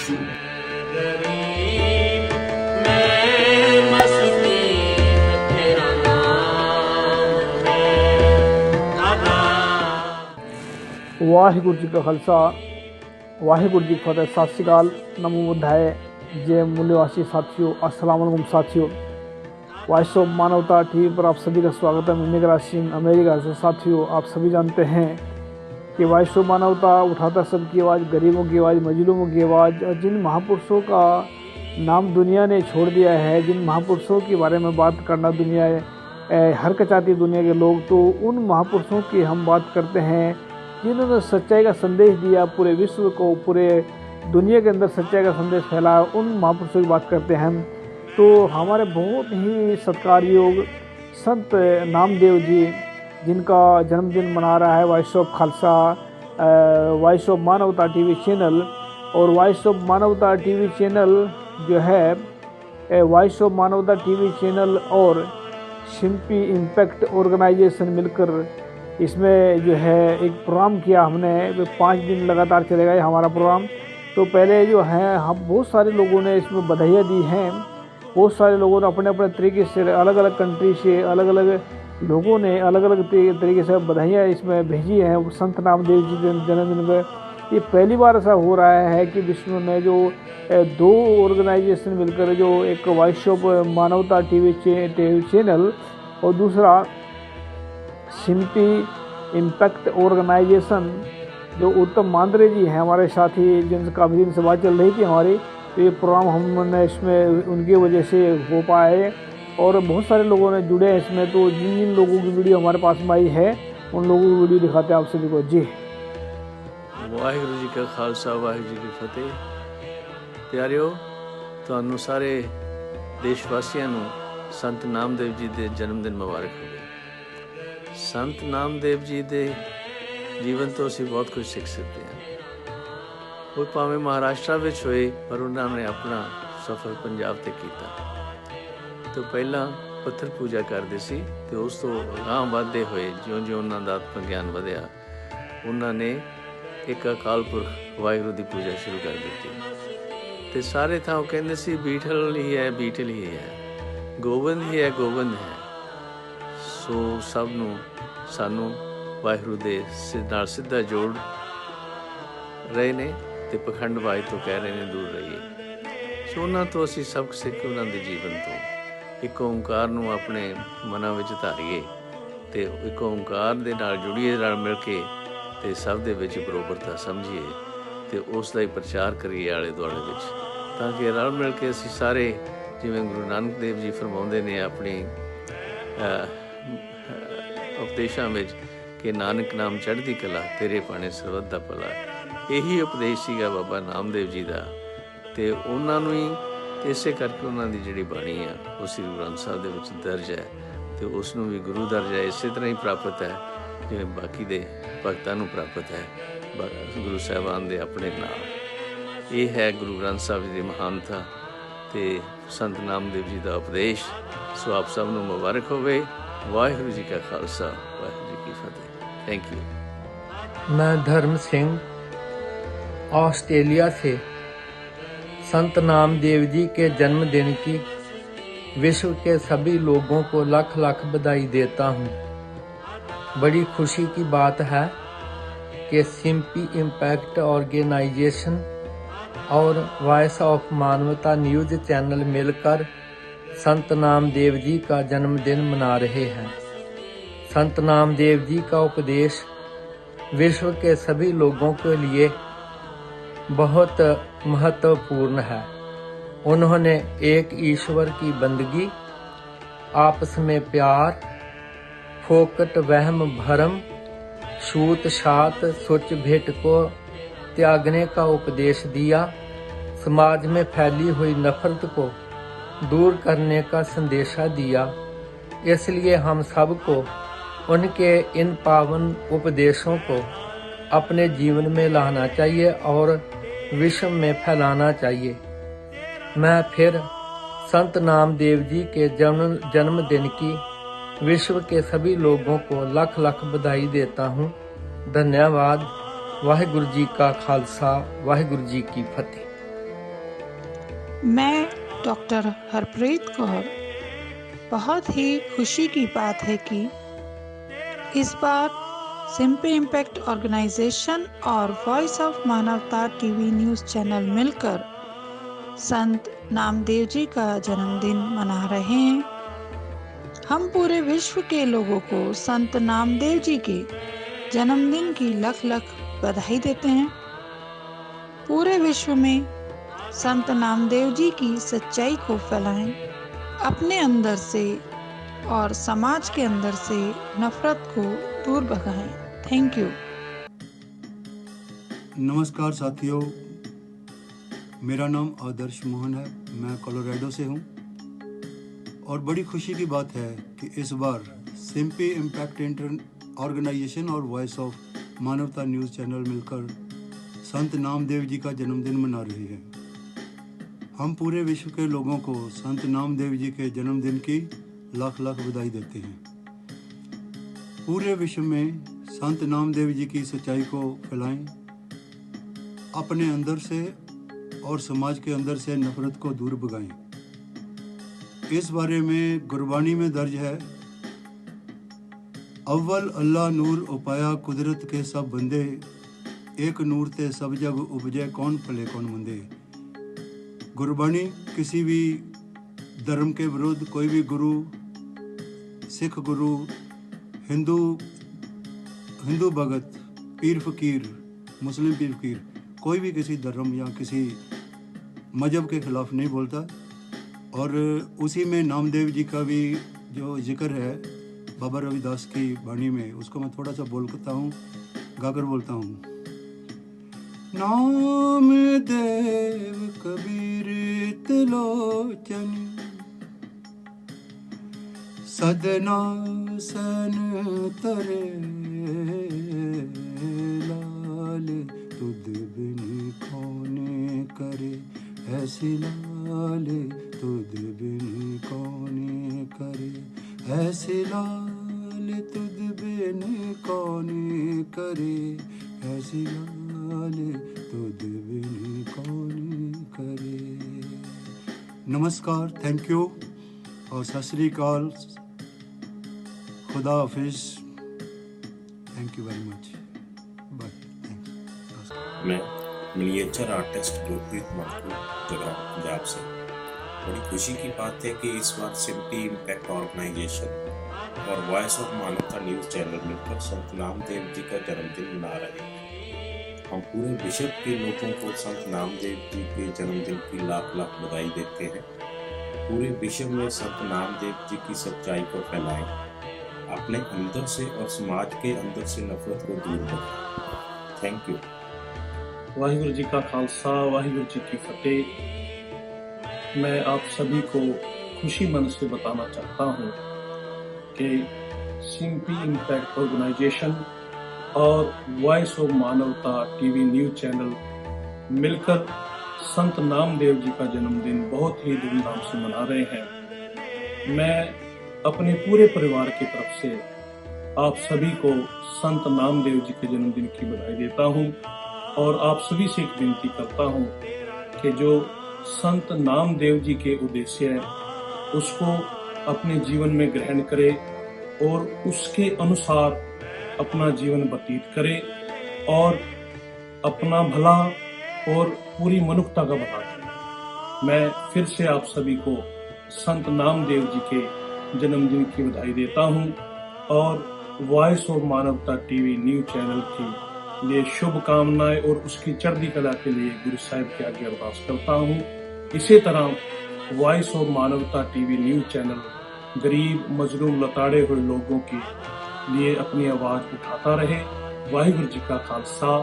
वाहिगुरु जी का खालसा वाहिगुरु जी की फतेह। सत श्री अकाल, नमो बुद्धाय, जय मूल्यवासी साथियों, अस्सलाम वालेकुम साथियों। वॉइस ऑफ मानवता टीवी पर आप सभी का स्वागत है। मैं मेघराज सिंह अमेरिका से। साथियों, आप सभी जानते हैं कि वॉइस ऑफ मानवता उठाता सबकी आवाज़, गरीबों की आवाज़, मजलूमों की आवाज़। जिन महापुरुषों का नाम दुनिया ने छोड़ दिया है, जिन महापुरुषों के बारे में बात करना दुनिया हरकचाती दुनिया के लोग, तो उन महापुरुषों की हम बात करते हैं जिन्होंने सच्चाई का संदेश दिया पूरे विश्व को, पूरे दुनिया के अंदर सच्चाई का संदेश फैलाया। उन महापुरुषों की बात करते हैं। तो हमारे बहुत ही सत्कारयोग संत नामदेव जी, जिनका जन्मदिन मना रहा है voice of Khalsa, voice of मानवता टीवी चैनल। और वॉइस ऑफ मानवता टीवी चैनल जो है, वॉइस ऑफ मानवता टीवी चैनल और सिम्पी इम्पैक्ट ऑर्गेनाइजेशन मिलकर इसमें जो है एक प्रोग्राम किया हमने। 5 दिन लगातार चलेगा ये हमारा प्रोग्राम। तो पहले जो है हम बहुत सारे लोगों ने इसमें बधाइयाँ दी हैं। बहुत सारे लोगों ने अपने अपने तरीके से, अलग अलग कंट्री से अलग अलग लोगों ने अलग अलग तरीके से बधाइयाँ इसमें भेजी हैं संत नामदेव जी के जन्मदिन पर। ये पहली बार ऐसा हो रहा है कि विश्व में जो 2 ऑर्गेनाइजेशन मिलकर, जो एक वॉइस ऑफ मानवता टीवी चैनल और दूसरा सिम्पी इम्पैक्ट ऑर्गेनाइजेशन, जो उत्तम मांद्रे जी हैं हमारे साथी, जिनसे काफ़ी दिन से बात चल रही थी हमारी। तो ये प्रोग्राम हमने इसमें उनकी वजह से हो पाए और बहुत सारे लोगों ने जुड़े हैं इसमें। तो जिन जिन लोगों की वीडियो हमारे पास में आई है, उन लोगों की वीडियो दिखाते हैं आप सभी को। जी वाहिगुरु जी का खालसा, वाहिगुरु जी की फतेह। प्यारिओ, ਤੁਹਾਨੂੰ ਸਾਰੇ ਦੇਸ਼ਵਾਸੀਆਂ ਨੂੰ ਸੰਤ ਨਾਮਦੇਵ ਜੀ ਦੇ ਜਨਮ ਦਿਨ ਮੁਬਾਰਕ ਹੋਵੇ। ਸੰਤ ਨਾਮਦੇਵ ਜੀ ਦੇ ਜੀਵਨ ਤੋਂ ਅਸੀਂ ਬਹੁਤ ਕੁਝ ਸਿੱਖ ਸਕਦੇ ਹਾਂ। ਉਹ ਭਾਵੇਂ ਮਹਾਰਾਸ਼ਟਰ ਵਿੱਚ ਹੋਏ, ਪਰ ਉਹਨਾਂ ਨੇ ਆਪਣਾ ਸਫ਼ਰ ਪੰਜਾਬ ਤੇ ਕੀਤਾ। ਤੋਂ ਪਹਿਲਾਂ ਪੱਥਰ ਪੂਜਾ ਕਰਦੇ ਸੀ ਤੇ ਉਸ ਤੋਂ ਅਗਾਂਹ ਵਧਦੇ ਹੋਏ ਜਿਉਂ-ਜਿਉਂ ਉਹਨਾਂ ਦਾ ਆਤਮ ਗਿਆਨ ਵਧਿਆ, ਉਹਨਾਂ ਨੇ ਇੱਕ ਅਕਾਲ ਪੁਰਖ ਵਾਹਿਗੁਰੂ ਦੀ ਪੂਜਾ ਸ਼ੁਰੂ ਕਰ ਦਿੱਤੀ। ਤੇ ਸਾਰੇ ਥਾਂ ਉਹ ਕਹਿੰਦੇ ਸੀ ਬੀਠਲ ਹੀ ਹੈ, ਬੀਠਲ ਹੀ ਹੈ, ਗੋਬਿੰਦ ਹੀ ਹੈ, ਗੋਬਿੰਦ ਹੈ। ਸੋ ਸਭ ਨੂੰ ਸਾਨੂੰ ਵਾਹਿਗੁਰੂ ਦੇ ਨਾਲ ਸਿੱਧਾ ਜੋੜ ਰਹੇ ਨੇ ਤੇ ਪਖੰਡਬਾਜ਼ੀ ਤੋਂ ਕਹਿ ਰਹੇ ਨੇ ਦੂਰ ਰਹੀਏ। ਸੋ ਉਹਨਾਂ ਤੋਂ ਅਸੀਂ ਸਬਕ ਸਿੱਖ ਉਹਨਾਂ ਦੇ ਜੀਵਨ ਤੋਂ ਇੱਕ ਓਂਕਾਰ ਨੂੰ ਆਪਣੇ ਮਨਾਂ ਵਿੱਚ ਧਾਰੀਏ ਤੇ ਇੱਕ ਓਂਕਾਰ ਦੇ ਨਾਲ ਜੁੜੀਏ, ਨਾਲ ਮਿਲ ਕੇ ਤੇ ਸਭ ਦੇ ਵਿੱਚ ਬਰੋਬਰਤਾ ਸਮਝੀਏ ਤੇ ਉਸ ਦਾ ਹੀ ਪ੍ਰਚਾਰ ਕਰੀਏ ਆਲੇ ਦੁਆਲੇ ਵਿੱਚ, ਤਾਂ ਕਿ ਰਲ ਮਿਲ ਕੇ ਅਸੀਂ ਸਾਰੇ, ਜਿਵੇਂ ਗੁਰੂ ਨਾਨਕ ਦੇਵ ਜੀ ਫਰਮਾਉਂਦੇ ਨੇ ਆਪਣੀ ਉਪਦੇਸ਼ਾਂ ਵਿੱਚ ਕਿ ਨਾਨਕ ਨਾਮ ਚੜ੍ਹਦੀ ਕਲਾ, ਤੇਰੇ ਭਾਣੇ ਸਰਬੱਤ ਦਾ ਭਲਾ। ਇਹੀ ਉਪਦੇਸ਼ ਸੀਗਾ ਬਾਬਾ ਨਾਮਦੇਵ ਜੀ ਦਾ। ਅਤੇ ਉਹਨਾਂ ਨੂੰ ਹੀ ਇਸੇ ਕਰਕੇ ਉਹਨਾਂ ਦੀ ਜਿਹੜੀ ਬਾਣੀ ਆ ਉਹ ਸ੍ਰੀ ਗੁਰੂ ਗ੍ਰੰਥ ਸਾਹਿਬ ਦੇ ਵਿੱਚ ਦਰਜ ਹੈ ਅਤੇ ਉਸ ਨੂੰ ਵੀ ਗੁਰੂ ਦਰਜਾ ਇਸੇ ਤਰ੍ਹਾਂ ਹੀ ਪ੍ਰਾਪਤ ਹੈ ਜਿਵੇਂ ਬਾਕੀ ਦੇ ਭਗਤਾਂ ਨੂੰ ਪ੍ਰਾਪਤ ਹੈ ਗੁਰੂ ਸਾਹਿਬਾਨ ਦੇ ਆਪਣੇ ਨਾਲ। ਇਹ ਹੈ ਗੁਰੂ ਗ੍ਰੰਥ ਸਾਹਿਬ ਜੀ ਦੀ ਮਹਾਨਤਾ ਅਤੇ ਸੰਤ ਨਾਮਦੇਵ ਜੀ ਦਾ ਉਪਦੇਸ਼। ਸੋ ਆਪ ਸਭ ਨੂੰ ਮੁਬਾਰਕ ਹੋਵੇ। वाहिगुरु जी का खालसा, वाहिगुरु जी की फतेह। Thank you. मैं धर्म सिंह ऑस्ट्रेलिया से संत नामदेव जी के जन्मदिन की विश्व के सभी लोगों को लाख लाख बधाई देता हूँ। बड़ी खुशी की बात है कि सिम्पी इम्पैक्ट ऑर्गेनाइजेशन और voice of Manavta news channel मिलकर संत नामदेव जी का जन्मदिन मना रहे हैं। संत नामदेव जी का उपदेश विश्व के सभी लोगों के लिए बहुत महत्वपूर्ण है। उन्होंने एक ईश्वर की बंदगी, आपस में प्यार, फोकट वहम भरम, छूत छात सुच भिट को त्यागने का उपदेश दिया। समाज में फैली हुई नफरत को दूर करने का संदेशा दिया। इसलिए हम सबको उनके इन पावन उपदेशों को अपने जीवन में लाना चाहिए और विश्व में फैलाना चाहिए। मैं फिर संत नामदेव जी के जन्मदिन की विश्व के सभी लोगों को लाख लाख बधाई देता हूँ। धन्यवाद। वाहिगुरु जी का खालसा, वाहिगुरु जी की फतेह। मैं डॉक्टर हरप्रीत कौर। बहुत ही खुशी की बात है कि इस बार सिंपली इम्पैक्ट ऑर्गेनाइजेशन और वॉइस ऑफ मानवता टीवी न्यूज़ चैनल मिलकर संत नामदेव जी का जन्मदिन मना रहे हैं। हम पूरे विश्व के लोगों को संत नामदेव जी के जन्मदिन की लख लख बधाई देते हैं। पूरे विश्व में संत नामदेव जी की सच्चाई को फैलाएं, अपने अंदर से और समाज के अंदर से नफरत को दूर भगाएं। Thank you. नमस्कार साथियों, मेरा नाम आदर्श मोहन है। मैं कोलोराडो से हूँ और बड़ी खुशी की बात है कि इस बार सिंपली इम्पैक्ट ऑर्गेनाइजेशन और voice of Manavta news channel मिलकर संत नामदेव जी का जन्मदिन मना रही है। हम पूरे विश्व के लोगों को संत नामदेव जी के जन्मदिन की लाख लाख बधाई देते हैं। पूरे विश्व में संत नामदेव जी की सच्चाई को फैलाएं, अपने अंदर से और समाज के अंदर से नफरत को दूर भगाएं। इस बारे में गुरबानी में दर्ज है, अव्वल अल्लाह नूर उपाया कुदरत के सब बंदे, एक नूर ते सब जग उपजे कौन भले कौन मंदे। गुरबानी किसी भी धर्म के विरुद्ध, कोई भी गुरु, सिख गुरु, हिंदू भगत, पीर फकीर, मुस्लिम पीर फकीर, कोई भी किसी धर्म या किसी मजहब के खिलाफ नहीं बोलता। और उसी में नामदेव जी का भी जो जिक्र है बाबा रविदास की वाणी में, उसको मैं थोड़ा सा बोलता हूँ, गाकर बोलता हूँ। नाम देव कबीर त्रिलोचन, सदना सन तरे लाल, तुद बिन कौने करे ऐसी लाल, तुद बिन कौने करे ऐसी लाल, तुद बिन कौने करे ऐसी लाल, तुद बिन कौने करे। नमस्कार, थैंक यू और सत श्री अकाल, खुदा हाफिज, thank you very much, bye. मैं मिनिएचर आर्टिस्ट गुरप्रीत मक्कू, जगरांव, पंजाब से। बड़ी खुशी की बात है कि इस बार सिंपली इम्पैक्ट ऑर्गेनाइजेशन और voice of Manavta news channel मिलकर संत नामदेव जी का जन्मदिन मना रहे हैं। हम पूरे विश्व के लोगों को संत नामदेव जी के जन्मदिन की लाख लाख बधाई देते हैं। पूरे विश्व में संत नामदेव जी की सच्चाई को फैलाएं, अपने अंदर से और समाज के अंदर से नफरत को दूर भगाएं। Thank you. वाहिगुरु जी का खालसा, वाहिगुरु जी की फतेह। मैं आप सभी को खुशी मन से बताना चाहता हूँ कि सिंपली इम्पैक्ट ऑर्गेनाइजेशन और वॉइस ऑफ मानवता टीवी न्यूज़ चैनल मिलकर संत नामदेव जी का जन्मदिन बहुत ही धूमधाम से मना रहे हैं। मैं अपने पूरे परिवार की तरफ से आप सभी को संत नामदेव जी के जन्मदिन की बधाई देता हूँ और आप सभी से एक विनती करता हूँ कि जो संत नामदेव जी के उद्देश्य है उसको अपने जीवन में ग्रहण करे और उसके अनुसार अपना जीवन व्यतीत करे और अपना भला और पूरी मनुष्यता का भला करे। मैं फिर से आप सभी को संत नामदेव जी के जन्मदिन की बधाई देता हूँ और वॉइस ऑफ मानवता टीवी न्यूज़ चैनल के लिए शुभकामनाएं और उसकी चढ़ती कला के लिए गुरु साहिब के आगे अरदास करता हूँ। इसी तरह वॉइस ऑफ मानवता टीवी न्यूज़ चैनल गरीब, मजलूम, लताड़े हुए लोगों के लिए अपनी आवाज उठाता रहे। वाहिगुरु जी का खालसा,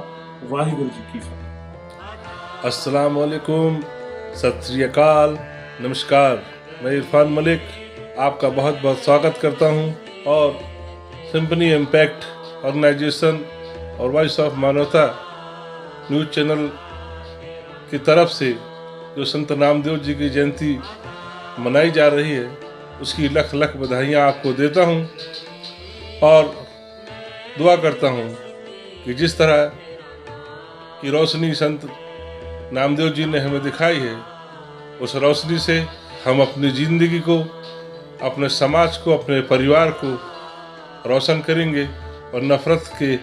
वाहिगुरु जी की फतेह। अस्सलाम वालेकुम, सत श्री अकाल, नमस्कार। मैं इरफान मलिक आपका बहुत बहुत स्वागत करता हूं और सिंपली इम्पैक्ट ऑर्गेनाइजेशन और voice of Manavta news channel की तरफ से जो संत नामदेव जी की जयंती मनाई जा रही है उसकी लख लख बधाइयाँ आपको देता हूँ और दुआ करता हूँ कि जिस तरह की रोशनी संत नामदेव जी ने हमें दिखाई है उस रोशनी से हम अपनी ज़िंदगी को, अपने समाज को, अपने परिवार को रोशन करेंगे और नफ़रत के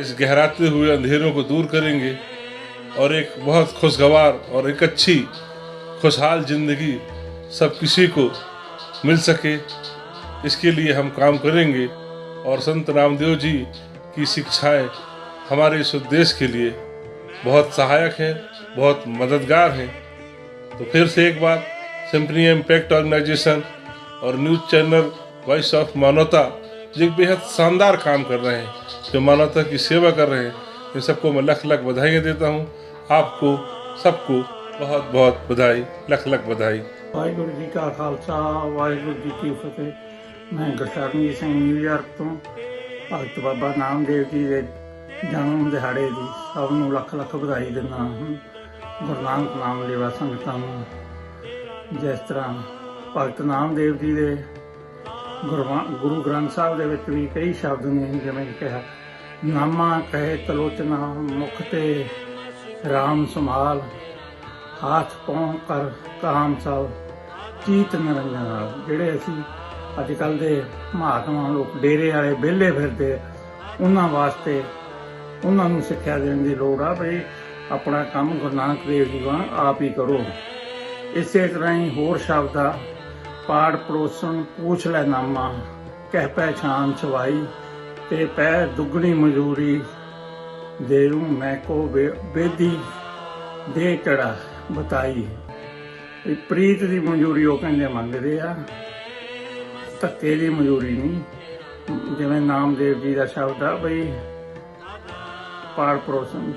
इस गहराते हुए अंधेरों को दूर करेंगे और एक बहुत खुशगवार और एक अच्छी खुशहाल ज़िंदगी सब किसी को मिल सके, इसके लिए हम काम करेंगे। और संत नामदेव जी की शिक्षाएं हमारे इस उद्देश्य के लिए बहुत सहायक हैं, बहुत मददगार हैं। तो फिर से एक बार सिम्फनी इम्पैक्ट ऑर्गेनाइजेशन और न्यूज़ चैनल वॉइस ऑफ मानवता जो एक बेहद शानदार काम कर रहे हैं, जो मानवता की सेवा कर रहे हैं, इन सबको मैं लख लख बधाइयाँ देता हूँ। आपको सबको बहुत बहुत बधाई, लख लख बधाई। ਵਾਹਿਗੁਰੂ ਜੀ ਕਾ ਖਾਲਸਾ ਵਾਹਿਗੁਰੂ ਜੀ ਕੀ ਫਤਿਹ। ਮੈਂ ਗੁਰਸ਼ਰਨਜੀਤ ਸਿੰਘ ਨਿਊਯਾਰਕ ਤੋਂ ਭਗਤ ਬਾਬਾ ਨਾਮਦੇਵ ਜੀ ਦੇ ਜਨਮ ਦਿਹਾੜੇ ਦੀ ਸਭ ਨੂੰ ਲੱਖ ਲੱਖ ਵਧਾਈ ਦਿੰਦਾ ਹਾਂ। ਗੁਰੂ ਨਾਨਕ ਨਾਮ ਲੇਵਾ ਸੰਗਤਾਂ ਨੂੰ, ਜਿਸ ਤਰ੍ਹਾਂ ਭਗਤ ਨਾਮਦੇਵ ਜੀ ਦੇ ਗੁਰੂ ਗ੍ਰੰਥ ਸਾਹਿਬ ਦੇ ਵਿੱਚ ਵੀ ਕਈ ਸ਼ਬਦ ਨੇ, ਜਿਵੇਂ ਕਿ ਕਿਹਾ ਨਾਮਾ ਕਹੇ ਤਲੋਚਨਾ ਮੁਖ ਤੇ ਰਾਮ ਸੰਭਾਲ, ਹੱਥ ਪਾਉ ਕਰ ਕਾਮ ਸਭ ਚੀਤ ਨਿਰੰਜਨ ਨਾਲ। ਜਿਹੜੇ ਅਸੀਂ ਅੱਜ ਕੱਲ੍ਹ ਦੇ ਮਹਾਤਮਾ ਲੋਕ ਡੇਰੇ ਵਾਲੇ ਵਿਹਲੇ ਫਿਰਦੇ, ਉਹਨਾਂ ਵਾਸਤੇ ਉਹਨਾਂ ਨੂੰ ਸਿੱਖਿਆ ਦੇਣ ਦੀ ਲੋੜ ਆ ਵੀ ਆਪਣਾ ਕੰਮ ਗੁਰੂ ਨਾਨਕ ਦੇਵ ਜੀ ਵਾਂਗ ਆਪ ਹੀ ਕਰੋ। ਇਸੇ ਤਰ੍ਹਾਂ ਹੀ ਹੋਰ ਸ਼ਬਦ ਆ ਪਾੜ ਪੜੋਸਣ ਪੁੱਛ ਲੈ ਨਾਮਾ, ਕਹਿ ਪਹਿਚਾਨ ਛਵਾਈ ਤੇ ਪੈ ਦੁੱਗਣੀ ਮਜ਼ਦੂਰੀ ਦੇ ਰੂ ਮੈਂ ਕੋ ਬੇਦੀ ਦੇ ਚੜਾ ਬਤਾਈ। ਪ੍ਰੀਤ ਦੀ ਮਨਜ਼ੂਰੀ ਉਹ ਕਹਿੰਦੇ ਮੰਗਦੇ ਆ, ਧੱਕੇ ਦੀ ਮਨਜ਼ੂਰੀ ਨਹੀਂ। ਜਿਵੇਂ ਨਾਮਦੇਵ ਜੀ ਦਾ ਸ਼ਬਦ ਆ ਬਈ ਪਾੜ ਪੜੋਸਣ,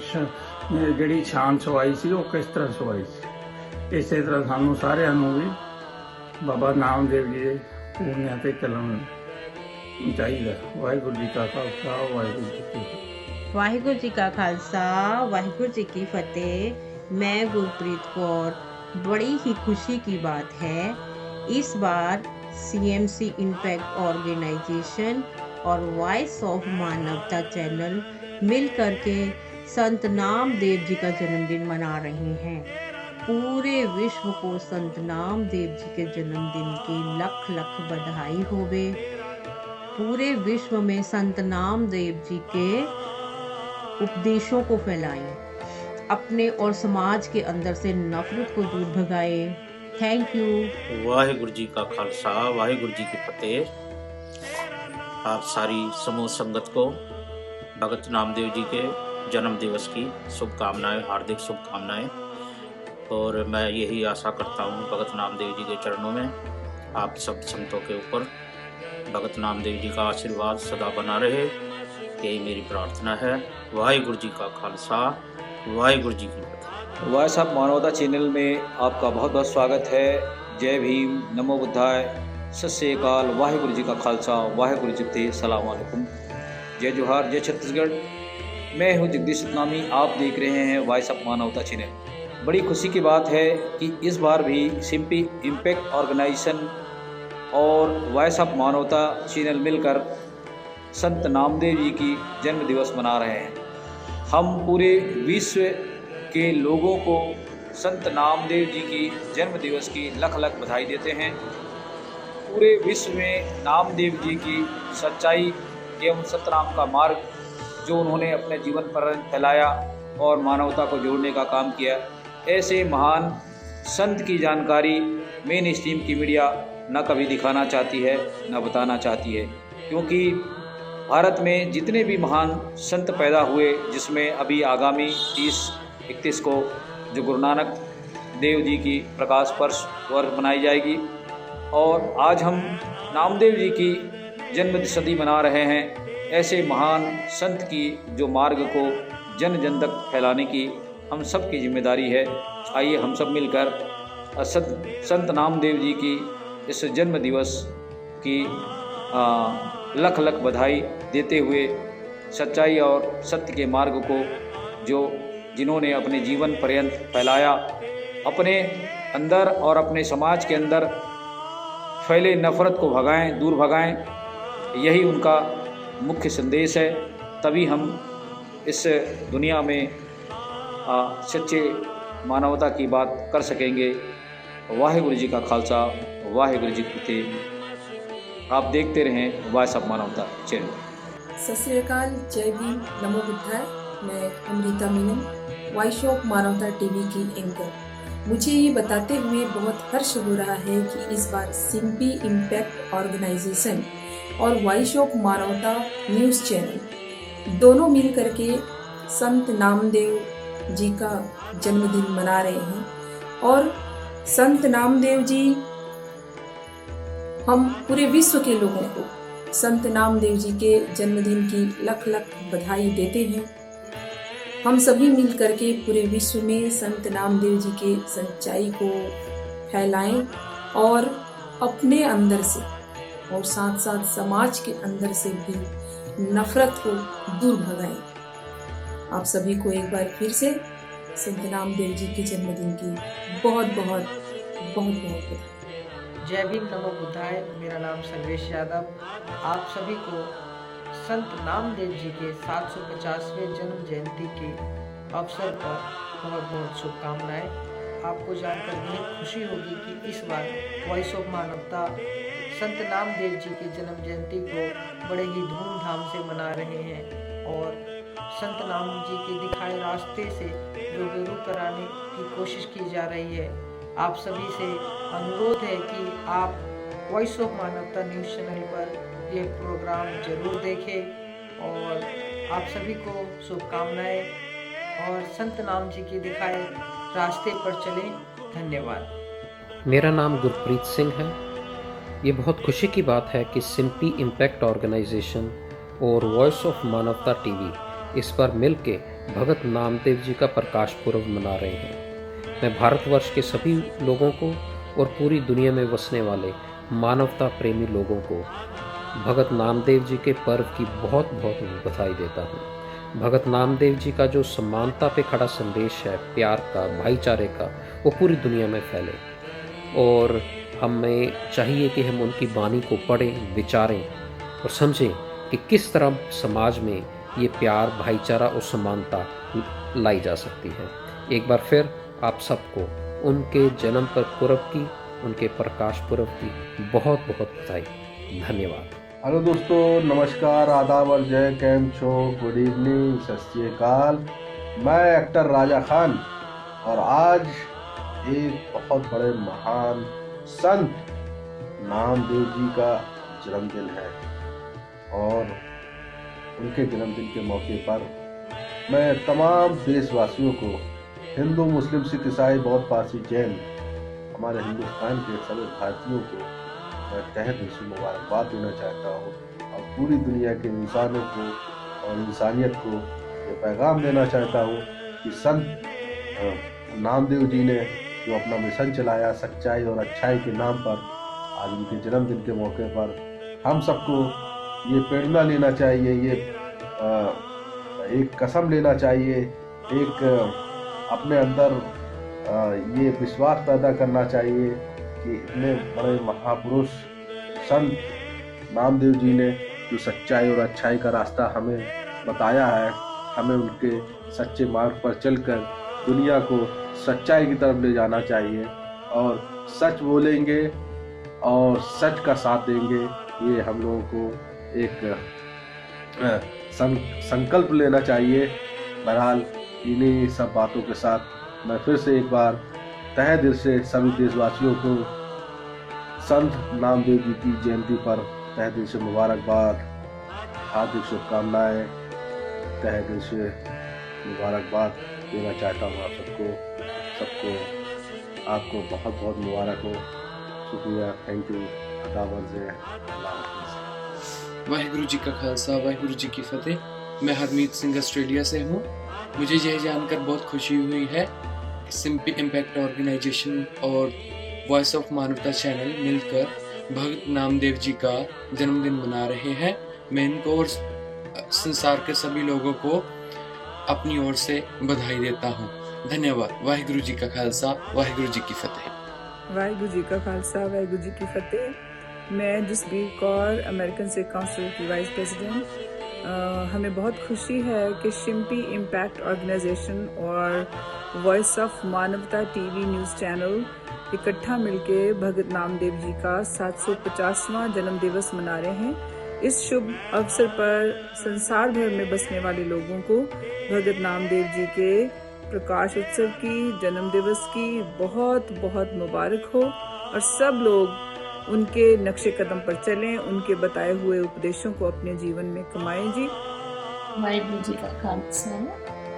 ਜਿਹੜੀ ਛਾਨ ਛਵਾਈ ਸੀ ਉਹ ਕਿਸ ਤਰ੍ਹਾਂ ਛਵਾਈ ਸੀ। ਇਸੇ ਤਰ੍ਹਾਂ ਸਾਨੂੰ ਸਾਰਿਆਂ ਨੂੰ ਵੀ ਬਾਬਾ ਨਾਮਦੇਵ ਜੀ ਦੇ ਪੂਰਨਿਆਂ ਤੇ ਚੱਲਣ ਚਾਹੀਦਾ। ਵਾਹਿਗੁਰੂ ਜੀ ਕਾ ਖਾਲਸਾ ਵਾਹਿਗੁਰੂ ਜੀ ਕੀ ਫਤਿਹ। ਵਾਹਿਗੁਰੂ ਜੀ ਕਾ ਖਾਲਸਾ ਵਾਹਿਗੁਰੂ जी की फतेह। मैं गुरप्रीत कौर। बड़ी ही खुशी की बात है, इस बार CMC इम्पैक्ट ऑर्गेनाइजेशन और वॉइस ऑफ मानवता चैनल मिल करके संत नामदेव जी का जन्मदिन मना रहे हैं। पूरे विश्व को संत नामदेव जी के जन्मदिन की लख लख बधाई होवे। पूरे विश्व में संत नामदेव जी के उपदेशों को फैलाएं, अपने और समाज के अंदर से नफरत को दूर भगाए। Thank you. वाहिगुरु जी का खालसा वाहिगुरु जी की फतेह। आप सारी समूह संगत को भगत नामदेव जी के जन्म दिवस की शुभकामनाएं, हार्दिक शुभकामनाएं। और मैं यही आशा करता हूँ भगत नामदेव जी के चरणों में आप सब संतों के ऊपर भगत नामदेव जी का आशीर्वाद सदा बना रहे, यही मेरी प्रार्थना है। वाहिगुरु जी का खालसा वाहिगुरु जी की फतेह। वॉइस ऑफ मानवता चैनल में आपका बहुत बहुत स्वागत है। जय भीम, नमो बुद्धाय, सत श्री अकाल, वाहिगुरु जी का खालसा वाहिगुरु जी की फतेह, सलाम वालेकुम, जय जोहार, जय छत्तीसगढ़। मैं हूं जगदीश सतनामी, आप देख रहे हैं वॉइस ऑफ मानवता चैनल। बड़ी खुशी की बात है कि इस बार भी सिम्पी इम्पैक्ट ऑर्गेनाइजेशन और वॉइस ऑफ मानवता चैनल मिलकर संत नामदेव जी की जन्म दिवस मना रहे हैं। हम पूरे विश्व के लोगों को संत नामदेव जी की जन्म दिवस की लख लख बधाई देते हैं। पूरे विश्व में नामदेव जी की सच्चाई एवं सतनाम का मार्ग जो उन्होंने अपने जीवन पर फैलाया और मानवता को जोड़ने का काम किया, ऐसे महान संत की जानकारी मेन स्ट्रीम की मीडिया न कभी दिखाना चाहती है न बताना चाहती है। क्योंकि भारत में जितने भी महान संत पैदा हुए, जिसमें अभी आगामी 30-31 को जो गुरु नानक देव जी की प्रकाश पर्व वर्ष मनाई जाएगी, और आज हम नामदेव जी की जन्म शती मना रहे हैं। ऐसे महान संत की जो मार्ग को जन जन तक फैलाने की हम सब की जिम्मेदारी है। आइए हम सब मिलकर संत नामदेव जी की इस जन्म दिवस की लख लख बधाई देते हुए सच्चाई और सत्य के मार्ग को जिन्होंने अपने जीवन पर्यंत फैलाया, अपने अंदर और अपने समाज के अंदर फैले नफ़रत को भगाएं, दूर भगाएं, यही उनका मुख्य संदेश है। तभी हम इस दुनिया में सच्चे मानवता की बात कर सकेंगे। वाहिगुरु जी का खालसा, वाहिगुरु जी की फतेह। आप देखते रहें वॉइस ऑफ मानवता चैनल। सत श्री अकाल, जय भीम, नमो बुद्धाय। मैं अमृता मीनन, वॉइस ऑफ मानवता टीवी की एंकर। मुझे ये बताते हुए बहुत हर्ष हो रहा है कि इस बार सिम्पी इम्पैक्ट ऑर्गेनाइजेशन और voice of Manavta news channel दोनों मिल करके संत नामदेव जी का जन्मदिन मना रहे हैं। और संत नामदेव जी, हम पूरे विश्व के लोगों को संत नामदेव जी के जन्मदिन की लख लख बधाई देते हैं। हम सभी मिल करके पूरे विश्व में संत नामदेव जी के सच्चाई को फैलाएं और अपने अंदर से और साथ साथ समाज के अंदर से भी नफरत को दूर भगाएं। आप सभी को एक बार फिर से संत नामदेव जी के जन्मदिन की बहुत बहुत बहुत बहुत बधाई। जय भीम, नमो बुद्धाय। मेरा नाम सर्वेश यादव। आप सभी को संत नामदेव जी के 750वें जन्म जयंती के अवसर पर बहुत बहुत शुभकामनाएं। आपको जानकर बहुत खुशी होगी कि इस बार वॉइस ऑफ मानवता संत नामदेव जी के जन्म जयंती को बड़े ही धूमधाम से मना रहे हैं और संत नाम जी के दिखाए रास्ते से रूबरू कराने की कोशिश की जा रही है। आप सभी से अनुरोध है कि आप voice of Manavta news channel पर यह प्रोग्राम जरूर देखें और आप सभी को शुभकामनाएं और संत नाम जी के दिखाए रास्ते पर चलें। धन्यवाद। मेरा नाम गुरप्रीत सिंह है। ये बहुत खुशी की बात है कि सिम्पी इम्पैक्ट ऑर्गेनाइजेशन और वॉइस ऑफ मानवता टीवी इस बार मिलके भगत नामदेव जी का प्रकाश पर्व मना रहे हैं। मैं भारतवर्ष के सभी लोगों को और पूरी दुनिया में बसने वाले मानवता प्रेमी लोगों को भगत नामदेव जी के पर्व की बहुत बहुत बधाई देता हूँ। भगत नामदेव जी का जो समानता पे खड़ा संदेश है, प्यार का, भाईचारे का, वो पूरी दुनिया में फैले और हमें चाहिए कि हम उनकी वाणी को पढ़ें, विचारें और समझें कि किस तरह समाज में ये प्यार, भाईचारा और समानता लाई जा सकती है। एक बार फिर आप सबको उनके जन्म पर पर्व की, उनके प्रकाश पर्व की बहुत बहुत बधाई। धन्यवाद। हेलो दोस्तों, नमस्कार, आदाब और जय, कैम छो, गुड इवनिंग, सत श्री अकाल। मैं एक्टर राजा खान और आज एक बहुत बड़े महान संत नामदेव जी का जन्मदिन है और उनके जन्मदिन के मौके पर मैं तमाम देशवासियों को, हिंदू, मुस्लिम, सिख, ईसाई, बौद्ध, पारसी, जैन, हमारे हिंदुस्तान के सभी भारतीयों को मैं तहे दिल से मुबारकबाद देना चाहता हूँ और पूरी दुनिया के इंसानों को और इंसानियत को ये पैगाम देना चाहता हूँ कि संत नामदेव जी ने जो अपना मिशन चलाया सच्चाई और अच्छाई के नाम पर, आज उनके जन्मदिन के मौके पर हम सबको ये प्रेरणा लेना चाहिए, ये एक कसम लेना चाहिए, एक अपने अंदर ये विश्वास पैदा करना चाहिए कि इतने बड़े महापुरुष संत नामदेव जी ने जो सच्चाई और अच्छाई का रास्ता हमें बताया है, हमें उनके सच्चे मार्ग पर चलकर दुनिया को सच्चाई की तरफ ले जाना चाहिए और सच बोलेंगे और सच का साथ देंगे। ये हम लोगों को एक संकल्प लेना चाहिए। बहरहाल इन्हीं सब बातों के साथ मैं फिर से एक बार तहे दिल से सभी देशवासियों को संत नामदेव जी की जयंती पर तहे दिल से मुबारकबाद, हार्दिक शुभकामनाएं, तहे दिल से मुबारकबाद देना चाहता हूँ आप सबको आपको बहुत बहुत मुबारक हो। शुक्रिया, थैंक यू, अदावत से, अल्लाह हाफ़िज़। वाहिगुरु जी का खालसा, वाहिगुरु जी की फतेह। मैं हरमीत सिंह ऑस्ट्रेलिया से हूँ। मुझे यह जानकर बहुत खुशी हुई है कि सिम्पी इम्पैक्ट ऑर्गेनाइजेशन और वॉइस ऑफ मानवता चैनल मिलकर भगत नामदेव जी का जन्मदिन मना रहे हैं। मैं इनको और संसार के सभी लोगों को अपनी ओर से बधाई देता हूँ। धन्यवाद। वाहिगुरु जी का खालसा, वाहिगुरु जी की फतेह। वाहिगुरु जी का खालसा, वाहिगुरु जी की फतेह। मैं जसबीर कौर, अमेरिकन सिख काउंसिल की वाइस प्रेसिडेंट, हमें बहुत खुशी है कि शिम्पी इम्पैक्ट ऑर्गेनाइजेशन और वॉइस ऑफ मानवता टीवी न्यूज़ चैनल इकट्ठा मिलके भगत नामदेव जी का 750वां जन्म दिवस मना रहे हैं। इस शुभ अवसर पर संसार भर में बसने वाले लोगों को भगत नामदेव जी के प्रकाश उत्सव की, जन्म दिवस की बहुत बहुत मुबारक हो और सब लोग उनके नक्शे कदम पर चलें, उनके बताए हुए उपदेशों को अपने जीवन में कमाएं जी। वाहिगुरू जी का खालसा,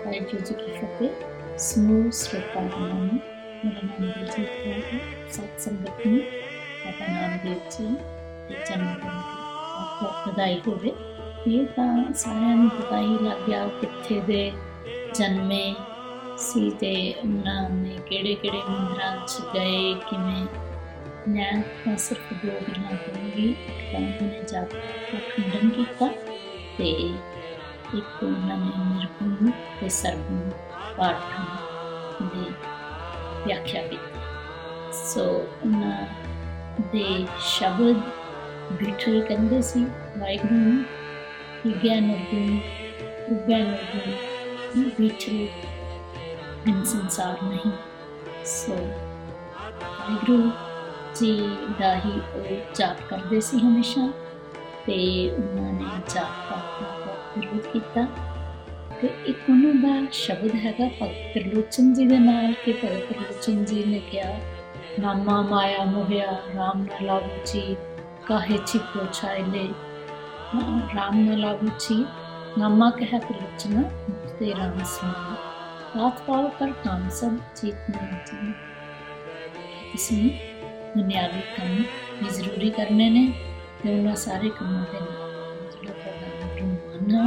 वाहिगुरू जी की फतेह। समूह श्रोतागणों में मेरा नाम दिलजीत कौर है। साथ संगत में बाबा नामदेव जी के जन्मदिन की बहुत बधाई होवे। ये ਤਾਂ ਸਾਰਿਆਂ ਨੂੰ ਪਤਾ ਹੀ ਲੱਗ ਗਿਆ ਕਿੱਥੇ ਦੇ ਜਨਮੇ ਸੀ ਤੇ ਉਹਨਾਂ ਨੇ ਕਿਹੜੇ ਮੰਦਿਰਾਂ 'ਚ ਗਏ, ਕਿਵੇਂ। मैं ਤਾਂ ਸਿਰਫ ਦੋ ਗੱਲਾਂ ਕਰਾਂਗੀ। ਇੱਕ ਤਾਂ ਉਹਨਾਂ ਨੇ ਜਾਪ ਦਾ ਖੰਡਨ ਕੀਤਾ ਤੇ ਇੱਕ ਉਹਨਾਂ ਨੇ ਨਿਰਗੁਣ ਤੇ ਸਰਗੁਣ ਪਾਠਾਂ ਦੀ ਵਿਆਖਿਆ ਕੀਤੀ। ਸੋ ਉਹਨਾਂ ਦੇ ਸ਼ਬਦ ਬਿਠਲ ਕਹਿੰਦੇ ਸੀ ਵਾਹਿਗੁਰੂ ਨੂੰ, ਗਿਆਨ ਨਿਰਗੁਣ ਬਿਠਲ ਬਿਨ ਸੰਸਾਰ ਨਹੀਂ। ਸੋ ਵਾਹਿਗੁਰੂ जी ਦਾ ਹੀ ਉਹ ਜਾਪ ਕਰਦੇ ਸੀ ਹਮੇਸ਼ਾ ਤੇ ਉਹਨਾਂ ਨੇ ਜਾਪ ਪਾਠ ਦਾ ਬਹੁਤ ਵਿਰੋਧ ਕੀਤਾ। ਤੇ ਇੱਕ ਉਹਨਾਂ ਦਾ ਸ਼ਬਦ ਹੈਗਾ ਭਗਤ ਤ੍ਰਿਲੋਚਨ ਜੀ ਦੇ ਨਾਲ ਕਿ ਭਗਤ ਤ੍ਰਿਲੋਚਨ ਜੀ ਨੇ ਕਿਹਾ, ਨਾਮਾ ਮਾਇਆ ਮੋਹਿਆ ਰਾਮ ਨਾ ਲਾਭੂ ਜੀ ਕਾਹੇ ਛਿਪੋ ਛਾਇਲੇ। ਰਾਮ ਨਾ ਲਾਭੂ ਜੀ ਨਾਮਾ ਕਹਿ ਤ੍ਰਿਲੋਚਨ ਤੇ ਰਾਮ ਸਮਾਨ ਆਤ ਪਾਵ ਪਰ ਕਾਮ ਸਭ जीतना जी। इसमें ਦੁਨਿਆਵੀ ਕੰਮ ਵੀ ਜ਼ਰੂਰੀ ਕਰਨੇ ਨੇ ਤੇ ਉਹਨਾਂ ਸਾਰੇ ਕੰਮਾਂ ਦੇ ਨਾਲ ਜਿਹੜਾ ਤੁਹਾਡਾ ਮਨ ਆ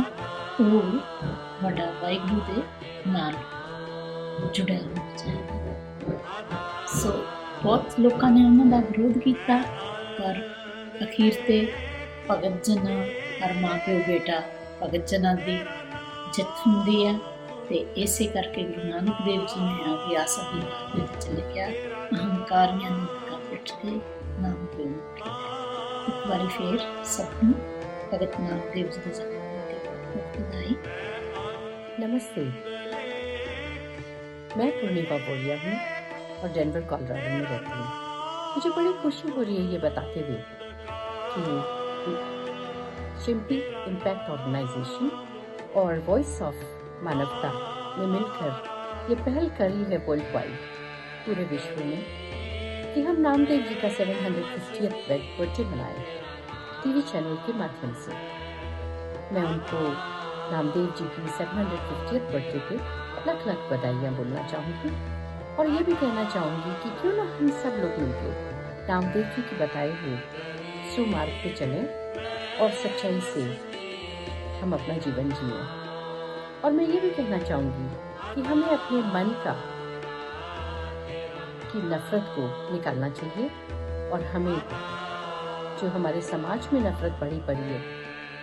ਉਹ ਤੁਹਾਡਾ ਵਾਹਿਗੁਰੂ ਦੇ ਨਾਲ ਜੁੜਿਆ ਹੋਣਾ ਚਾਹੀਦਾ। ਸੋ ਬਹੁਤ ਲੋਕਾਂ ਨੇ ਉਹਨਾਂ ਦਾ ਵਿਰੋਧ ਕੀਤਾ ਪਰ ਅਖੀਰ ਤੇ ਭਗਤ ਜਨਾਂ ਹਰ ਮਾਂ ਪਿਓ ਬੇਟਾ ਭਗਤ ਜਨਾਂ ਦੀ ਜਿੱਤ ਹੁੰਦੀ ਹੈ ਤੇ ਇਸੇ ਕਰਕੇ ਗੁਰੂ ਨਾਨਕ ਦੇਵ ਜੀ ਨੇ ਆਪਣੀ ਆਸਾ ਦੀ ਬਾਤ ਦੇ ਵਿੱਚ ਲਿਖਿਆ, ਅਹੰਕਾਰੀਆਂ ਨੂੰ के नाम पे एक बार फिर सबको भगत नामदेव जी के जन्मदिन की बधाई। नमस्ते, मैं पूर्णिमा बोलिया हूँ और डेनवर कोलोराडो में रहती हूँ। मुझे बड़ी खुशी हो रही है ये बताते हुए कि शिम्पी इम्पैक्ट ऑर्गेनाइजेशन और वॉइस ऑफ मानवता ने मिलकर ये पहल करी है वर्ल्ड वाइड पूरे विश्व में कि हम नामदेव जी का 750th बर्थडे मनाएं टीवी चैनल के माध्यम से। मैं उनको नामदेव जी की 750th बर्थडे पे लख लख बधाइयाँ बोलना चाहूँगी और ये भी कहना चाहूँगी कि क्यों ना हम सब लोग मिलकर नामदेव जी के बताए हुए सुमार्ग पे चलें और सच्चाई से हम अपना जीवन जिए। और मैं ये भी कहना चाहूँगी कि हमें अपने मन की नफ़रत को निकालना चाहिए और हमें जो हमारे समाज में नफ़रत बढ़ी पड़ी है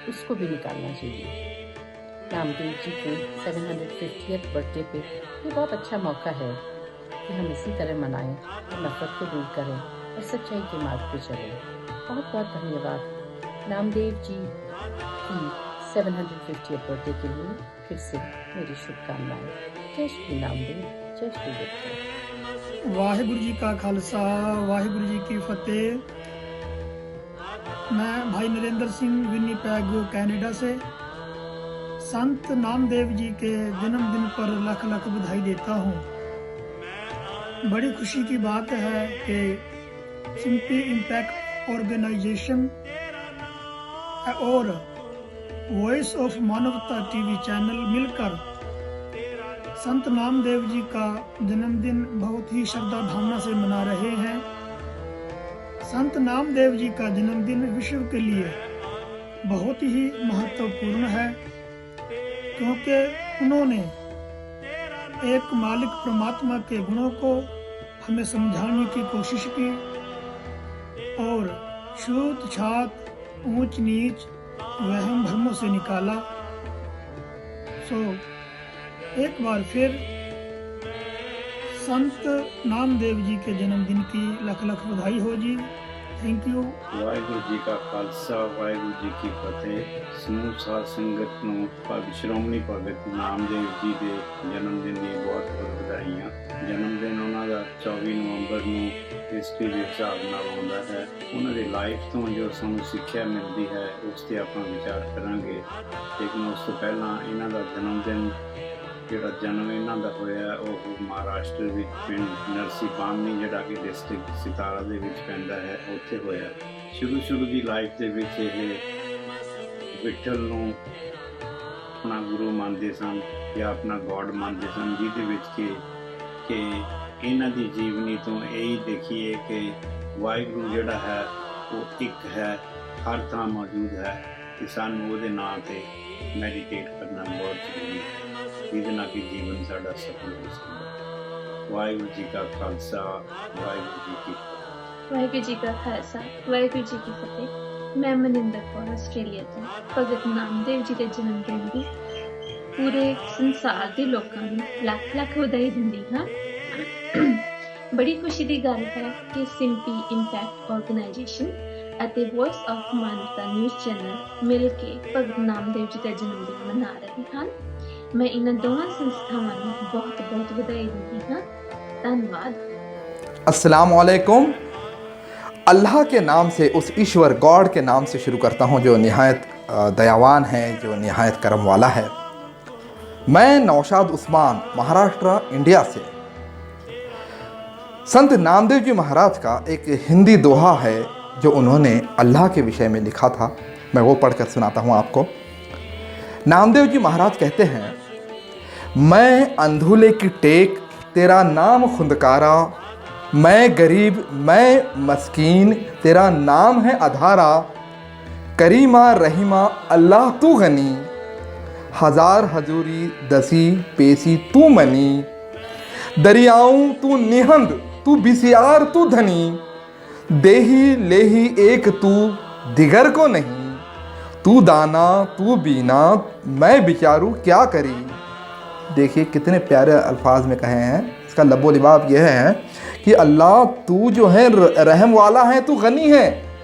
उसको भी निकालना चाहिए। नामदेव जी के 750th बर्थडे पे ये बहुत अच्छा मौका है कि हम इसी तरह मनाएं और नफ़रत को दूर करें और सच्चाई के मार्ग पे चलें। बहुत बहुत धन्यवाद नामदेव जी की 750th बर्थडे के लिए फिर से मेरी शुभकामनाएं। जय श्री नामदेव, जय श्री विठल। वाहिगुरु जी का खालसा, वाहिगुरु जी की फतेह। मैं भाई नरेंद्र सिंह विनीपैग कनाडा से संत नामदेव जी के जन्मदिन पर लख लख बधाई देता हूँ। बड़ी खुशी की बात है कि शिम्पी इम्पैक्ट ऑर्गेनाइजेशन और वॉइस ऑफ मानवता टीवी चैनल मिलकर संत नामदेव जी का जन्मदिन बहुत ही श्रद्धा भावना से मना रहे हैं। संत नामदेव जी का जन्मदिन विश्व के लिए बहुत ही महत्वपूर्ण है क्योंकि उन्होंने एक मालिक परमात्मा के गुणों को हमें समझाने की कोशिश की और छूत छात ऊंच नीच वहम भ्रमों से निकाला। सो एक बार फिर संत नामदेव जी के जन्मदिन की लख लख बधाई हो जी। Thank you. ਵਾਹਿਗੁਰੂ ਜੀ ਕਾ ਖਾਲਸਾ ਵਾਹਿਗੁਰੂ ਜੀ ਕੀ ਫਤਿਹ। ਸਮੂਹ ਸਾਧ ਸੰਗਤ ਨੂੰ ਸ਼੍ਰੋਮਣੀ ਭਗਤ ਨਾਮਦੇਵ ਜੀ ਦੇ ਜਨਮ ਦਿਨ ਦੀ ਬਹੁਤ ਬਹੁਤ ਵਧਾਈਆਂ। ਜਨਮ ਦਿਨ ਉਹਨਾਂ ਦਾ 24 ਨਵੰਬਰ ਨੂੰ ਹਿਸਟਰੀ ਦੇ ਹਿਸਾਬ ਨਾਲ ਆਉਂਦਾ ਹੈ। ਉਹਨਾਂ ਦੇ ਲਾਈਫ ਤੋਂ ਜੋ ਸਾਨੂੰ ਸਿੱਖਿਆ ਮਿਲਦੀ ਹੈ ਉਸ ਤੇ ਆਪਾਂ ਵਿਚਾਰ ਕਰਾਂਗੇ। ਲੇਕਿਨ ਉਸ ਤੋਂ ਪਹਿਲਾਂ ਇਹਨਾਂ ਦਾ ਜਨਮ ਦਿਨ ਜਿਹੜਾ ਜਨਮ ਇਹਨਾਂ ਦਾ ਹੋਇਆ ਉਹ ਮਹਾਰਾਸ਼ਟਰ ਵਿੱਚ ਪਿੰਡ ਨਰਸੀ ਬਾਮਨੀ ਜਿਹੜਾ ਕਿ ਡਿਸਟ੍ਰਿਕਟ ਸਿਤਾਰਾ ਦੇ ਵਿੱਚ ਪੈਂਦਾ ਹੈ ਉੱਥੇ ਹੋਇਆ। ਸ਼ੁਰੂ ਦੀ ਲਾਈਫ ਦੇ ਵਿੱਚ ਇਹ ਵਿਠਲ ਨੂੰ ਆਪਣਾ ਗੁਰੂ ਮੰਨਦੇ ਸਨ ਜਾਂ ਆਪਣਾ ਗੋਡ ਮੰਨਦੇ ਸਨ, ਜਿਹਦੇ ਵਿੱਚ ਕਿ ਇਹਨਾਂ ਦੀ ਜੀਵਨੀ ਤੋਂ ਇਹੀ ਦੇਖੀਏ ਕਿ ਵਾਹਿਗੁਰੂ ਜਿਹੜਾ ਹੈ ਉਹ ਇੱਕ ਹੈ, ਹਰ ਥਾਂ ਮੌਜੂਦ ਹੈ ਕਿ ਸਾਨੂੰ ਉਹਦੇ ਨਾਂ 'ਤੇ ਮੈਡੀਟੇਟ ਕਰਨਾ ਬਹੁਤ ਜ਼ਰੂਰੀ ਹੈ, ਜਿਹਦੇ ਨਾਲ ਕਿ ਜੀਵਨ ਸਾਡਾ ਸਫਲ ਹੋ ਸਕਦਾ। ਵਾਹਿਗੁਰੂ ਜੀ ਕਾ ਖਾਲਸਾ ਵਾਹਿਗੁਰੂ ਜੀ ਕੀ ਫਤਿਹ। ਵਾਹਿਗੁਰੂ ਜੀ ਕਾ ਖਾਲਸਾ ਵਾਹਿਗੁਰੂ ਜੀ ਕੀ ਫਤਿਹ। ਮੈਂ ਮਨਿੰਦਰ ਕੌਰ ਆਸਟ੍ਰੇਲੀਆ ਤੋਂ ਭਗਤ ਨਾਮਦੇਵ ਜੀ ਦੇ ਜਨਮ ਦਿਨ ਦੀ ਪੂਰੇ ਸੰਸਾਰ ਦੇ ਲੋਕਾਂ ਨੂੰ ਲੱਖ ਲੱਖ ਵਧਾਈ ਦਿੰਦੀ ਹਾਂ। ਬੜੀ ਖੁਸ਼ੀ ਦੀ ਗੱਲ ਹੈ ਕਿ ਸਿੰਪੀ ਇੰਪੈਕਟ ਆਰਗੇਨਾਈਜੇਸ਼ਨ ਅਤੇ ਵੌਇਸ ਆਫ ਮਾਨਵਤਾ ਨਿਊਜ਼ ਚੈਨਲ ਮਿਲ ਕੇ ਭਗਤ ਨਾਮਦੇਵ ਜੀ ਦਾ ਜਨਮ ਦਿਨ ਮਨਾ ਰਹੇ ਹਨ। मैं इन दोनों संस्थाओं को बहुत बहुत बधाई देती हूँ। धन्यवाद। अस्सलाम वालेकुम। अल्लाह के नाम से, उस ईश्वर गॉड के नाम से शुरू करता हूँ जो निहायत दयावान है, जो निहायत करम वाला है। मैं नौशाद उस्मान महाराष्ट्र इंडिया से। संत नामदेव जी महाराज का एक हिंदी दोहा है जो उन्होंने अल्लाह के विषय में लिखा था, मैं वो पढ़कर सुनाता हूँ आपको। नामदेव जी महाराज कहते हैं, मैं अंधुले की टेक तेरा नाम खुदकारा, मैं गरीब मैं मस्कीन तेरा नाम है अधारा, करीमा रहीमा अल्लाह तू गनी, हजार हजूरी दसी पेसी तू मनी, दरियाऊं तू निहंद तू बिसियार तू धनी, देही लेही एक तू दिगर को नहीं, तू दाना तू बीना मैं बिचारू क्या करी। देखिए कितने प्यारे अल्फाज में कहे हैं। इसका लबो लिबाब यह है कि अल्लाह तू जो है रहम वाला है, तू गनी है।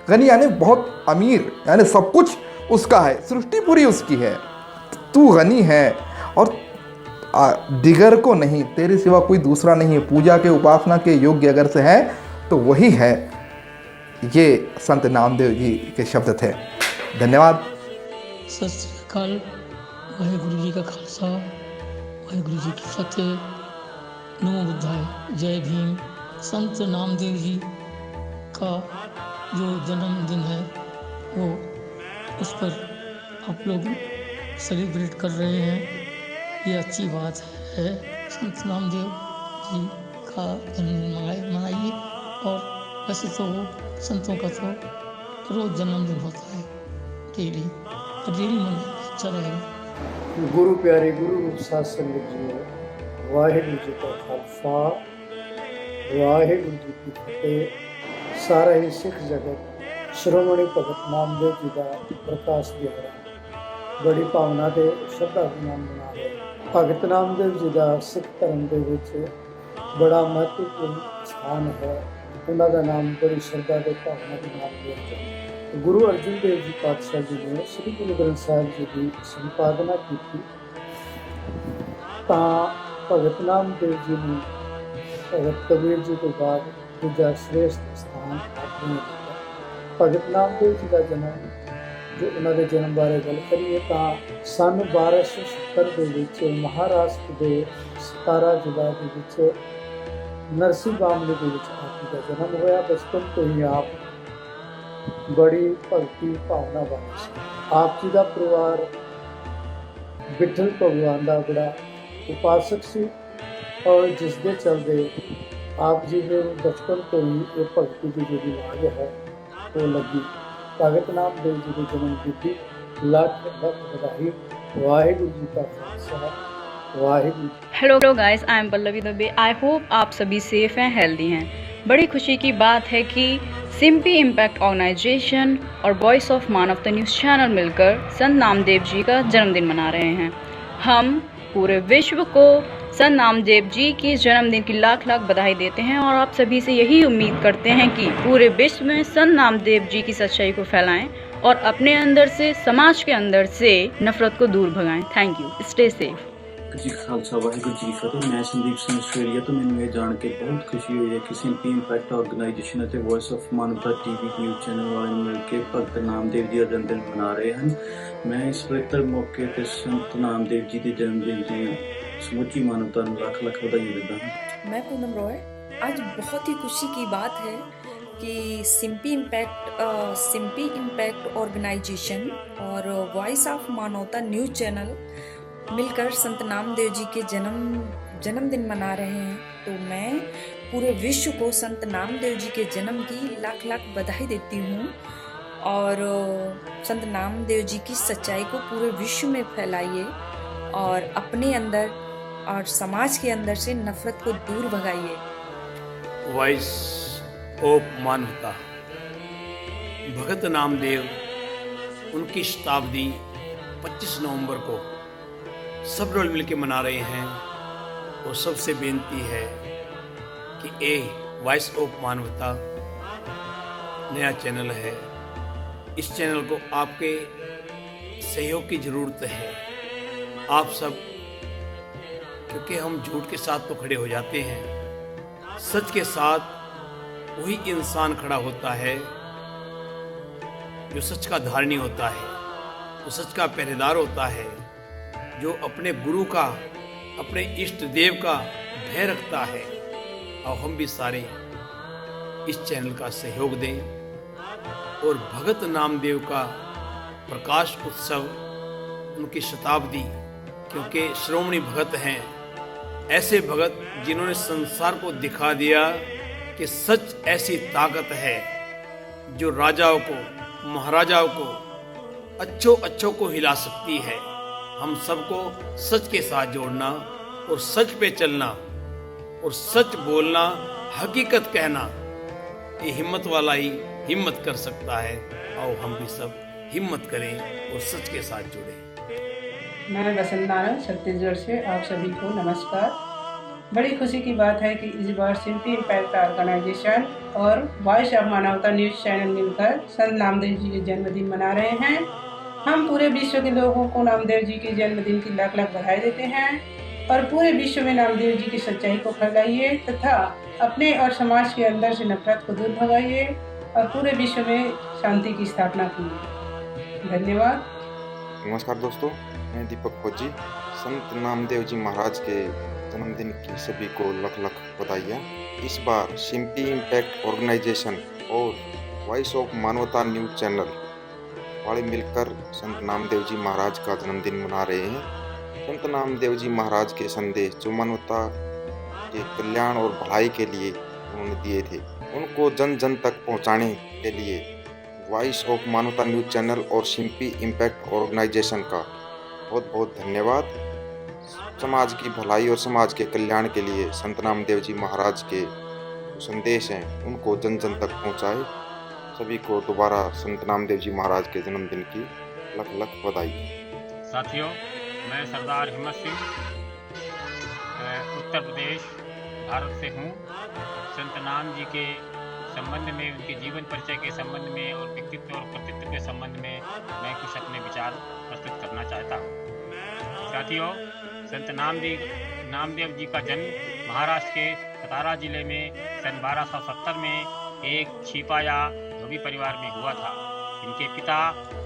गनी यानी बहुत अमीर, यानी सब कुछ उसका है, सृष्टि पूरी उसकी है, तू गनी है और दिगर को नहीं, तेरे सिवा कोई दूसरा नहीं है, पूजा के उपासना के योग्य अगर से है तो वही है। ये संत नामदेव जी के शब्द थे। धन्यवाद। सत श्री अकाल। वाहिगुरु जी का खालसा वाहिगुरु जी की फतेह। नमो बुद्धाय। जय भीम। संत नामदेव जी का जो जन्मदिन है वो उस पर आप लोग सेलिब्रेट कर रहे हैं, ये अच्छी बात है। संत नामदेव जी का जन्मदिन मनाइए। और वैसे तो वो संतों का तो रोज़ जन्मदिन होता है, डेली मन अच्छा रहेगा। गुरु प्यारे गुरु रूप साध संगत जी, वाहिगुरु जी का खालसा वाहिगुरु जी की फतेह। सारा ही सिख जगत श्रोमणी भगत नामदेव जी का प्रकाश दिहाड़ा बड़ी भावना के श्रद्धा के नाम मना रहे। भगत नामदेव जी का सिख धर्म के बड़ा महत्वपूर्ण स्थान है। उन्होंने नाम बड़ी श्रद्धा के भावना के नाम लिया। गुरु अर्जुन देव जी पातशाह जी ने श्री गुरु ग्रंथ साहिब जी की संपादना की भगत नामदेव जी ने भगत कबीर जी के बाद दूजा श्रेष्ठ स्थान अपने भगत नामदेव जी का जन्म जो उन्होंने जन्म बारे गल करिए तो सन 1270 के महाराष्ट्र के सितारा जिला के नरसी बामनी के आप का जन्म होया। बचपन तो ही आप बड़ी भगती भावना वाले से। आप जी का परिवार विठल भगवान का बड़ा उपासक सी और जिसके चलते आप जी ने बचपन तो ही ये भगती की जो लाज है वो लगी। भगत नामदेव जी की जन्म तिथि लख लख बधाई। वाहिगुरु जी का Khalsa Waheguru. Hello guys, I am Pallavi Dubey. I hope आप सभी सेफ हैं, हेल्दी हैं। बड़ी खुशी की बात है कि सिम्पी इम्पैक्ट ऑर्गेनाइजेशन और voice of Manavta news channel मिलकर संत नामदेव जी का जन्मदिन मना रहे हैं। हम पूरे विश्व को संत नामदेव जी की जन्मदिन की लाख लाख बधाई देते हैं और आप सभी से यही उम्मीद करते हैं कि पूरे विश्व में संत नामदेव जी की सच्चाई को फैलाएं और अपने अंदर से, समाज के अंदर से नफरत को दूर भगाएं। Thank you. Stay safe. Ji Khalsa Waheguru ji की फतेह। मैं संदीप सिंह ਆਸਟ੍ਰੇਲੀਆ ਤੋਂ। ਮੈਨੂੰ ਇਹ ਜਾਣ ਕੇ ਬਹੁਤ ਖੁਸ਼ੀ ਹੋਈ ਹੈ ਕਿ ਸਿੰਪੀ ਇੰਪੈਕਟ ਆਰਗੇਨਾਈਜੇਸ਼ਨ ਅਤੇ ਵੌਇਸ ਆਫ ਮਾਨਵਤਾ ਟੀਵੀ ਨਿਊਜ਼ ਚੈਨਲ ਵਾਲੇ ਮਿਲ ਕੇ ਭਗਤ ਨਾਮਦੇਵ ਜੀ ਦਾ ਜਨਮ ਦਿਨ ਮਨਾ ਰਹੇ ਹਨ। ਮੈਂ ਇਸ ਪਵਿੱਤਰ ਮੌਕੇ ਤੇ ਸੰਤ ਨਾਮਦੇਵ ਜੀ ਦੇ ਜਨਮ ਦਿਨ ਦੀਆਂ ਸਮੁੱਚੀ ਮਾਨਵਤਾ ਨੂੰ ਲੱਖ ਲੱਖ ਵਧਾਈ ਦਿੰਦਾ ਹਾਂ। मैं पूनम रॉय। आज बहुत ही खुशी की बात है कि सिंपी इम्पैक्ट ऑर्गेनाइजेशन और voice of Manavta news channel मिलकर संत नामदेव जी के जन्मदिन मना रहे हैं। तो मैं पूरे विश्व को संत नामदेव जी के जन्म की लाख लाख बधाई देती हूँ और संत नामदेव जी की सच्चाई को पूरे विश्व में फैलाइए और अपने अंदर और समाज के अंदर से नफरत को दूर भगाइए। वॉइस ऑफ मानवता भगत नामदेव, उनकी शताब्दी 25 नवंबर को सब लोग मिलकर मना रहे हैं और सबसे बेनती है कि वॉइस ऑफ मानवता नया चैनल है, इस चैनल को आपके सहयोग की ज़रूरत है। आप सब, क्योंकि हम झूठ के साथ तो खड़े हो जाते हैं, सच के साथ वही इंसान खड़ा होता है जो सच का धारणी होता है, जो सच का पहरेदार होता है, जो अपने गुरु का, अपने इष्ट देव का भय रखता है। और हम भी सारे इस चैनल का सहयोग दें और भगत नामदेव का प्रकाश उत्सव, उनकी शताब्दी, क्योंकि श्रोमणी भगत हैं, ऐसे भगत जिन्होंने संसार को दिखा दिया कि सच ऐसी ताकत है जो राजाओं को, महाराजाओं को, अच्छों को हिला सकती है। हम सबको सच के साथ जोड़ना और सच पे चलना और सच बोलना, हकीकत कहना, ये हिम्मत वाला ही हिम्मत कर सकता है। और हम भी सब हिम्मत करें और सच के साथ जुड़ें। मैं बसंत नारंग छत्तीसगढ़ से आप सभी को नमस्कार। बड़ी खुशी की बात है कि इस बार सिंपी इम्पैक्ट ऑर्गेनाइजेशन और voice of Manavta news channel मिलकर संत नामदेव जी के जन्मदिन मना रहे हैं। हम पूरे विश्व के लोगों को नामदेव जी के जन्मदिन की लाख लाख बधाई देते हैं और पूरे विश्व में नामदेव जी की सच्चाई को फैलाइए तथा अपने और समाज के अंदर से नफरत को दूर भगाइए और पूरे विश्व में शांति की स्थापना कीजिए। धन्यवाद। नमस्कार दोस्तों, मैं दीपक फौजी। संत नामदेव जी महाराज के जन्मदिन की सभी को लख लख बधाइयाँ। इस बार सिंपी इम्पैक्ट ऑर्गेनाइजेशन और voice of Manavta news channel वाले मिलकर संत नामदेव जी महाराज का जन्मदिन मना रहे हैं। संत नामदेव जी महाराज के संदेश जो मानवता के कल्याण और भलाई के लिए उन्होंने दिए थे, उनको जन जन तक पहुंचाने के लिए voice of Manavta news channel और सिंपी इम्पैक्ट ऑर्गेनाइजेशन का बहुत बहुत धन्यवाद। समाज की भलाई और समाज के कल्याण के लिए संत नामदेव जी महाराज के संदेश हैं उनको जन जन तक पहुंचाए। सभी को दोबारा संत नामदेव जी महाराज के जन्मदिन की लख लख बधाई। साथियों, मैं सरदार हिम्मत सिंह उत्तर प्रदेश भारत से हूँ। संत नाम जी के संबंध में, उनके जीवन परिचय के संबंध में और व्यक्तित्व और कृतित्व के संबंध में मैं कुछ अपने विचार प्रस्तुत करना चाहता हूँ। साथियों, संत नामदेव जी का जन्म महाराष्ट्र के सतारा जिले में सन 1270 में एक छिपाया धोबी परिवार में हुआ था। इनके पिता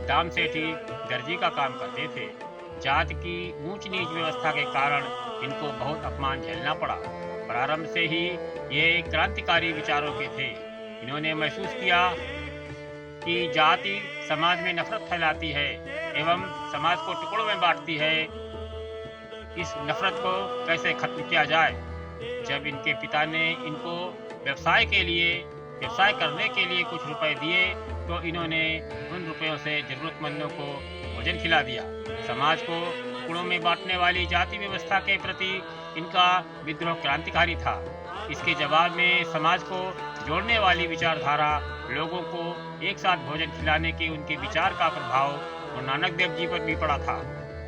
दाम सेठी दर्जी का काम करते थे। जात की ऊंच नीच व्यवस्था के कारण इनको बहुत अपमान झेलना पड़ा। प्रारंभ से ही ये क्रांतिकारी विचारों के थे। इन्होंने महसूस किया कि जाति समाज में नफरत फैलाती है एवं समाज को टुकड़ों में बांटती है। इस नफरत को कैसे खत्म किया जाए। जब इनके पिता ने इनको व्यवसाय करने के लिए कुछ रुपए दिए तो इन्होंने उन रुपयों से जरूरतमंदों को भोजन खिला दिया। समाज को टुकड़ों में बांटने वाली जाति व्यवस्था के प्रति इनका विद्रोह क्रांतिकारी था। इसके जवाब में समाज को जोड़ने वाली विचारधारा, लोगों को एक साथ भोजन खिलाने के उनके विचार का प्रभाव गुरु नानक देव जी पर भी पड़ा था।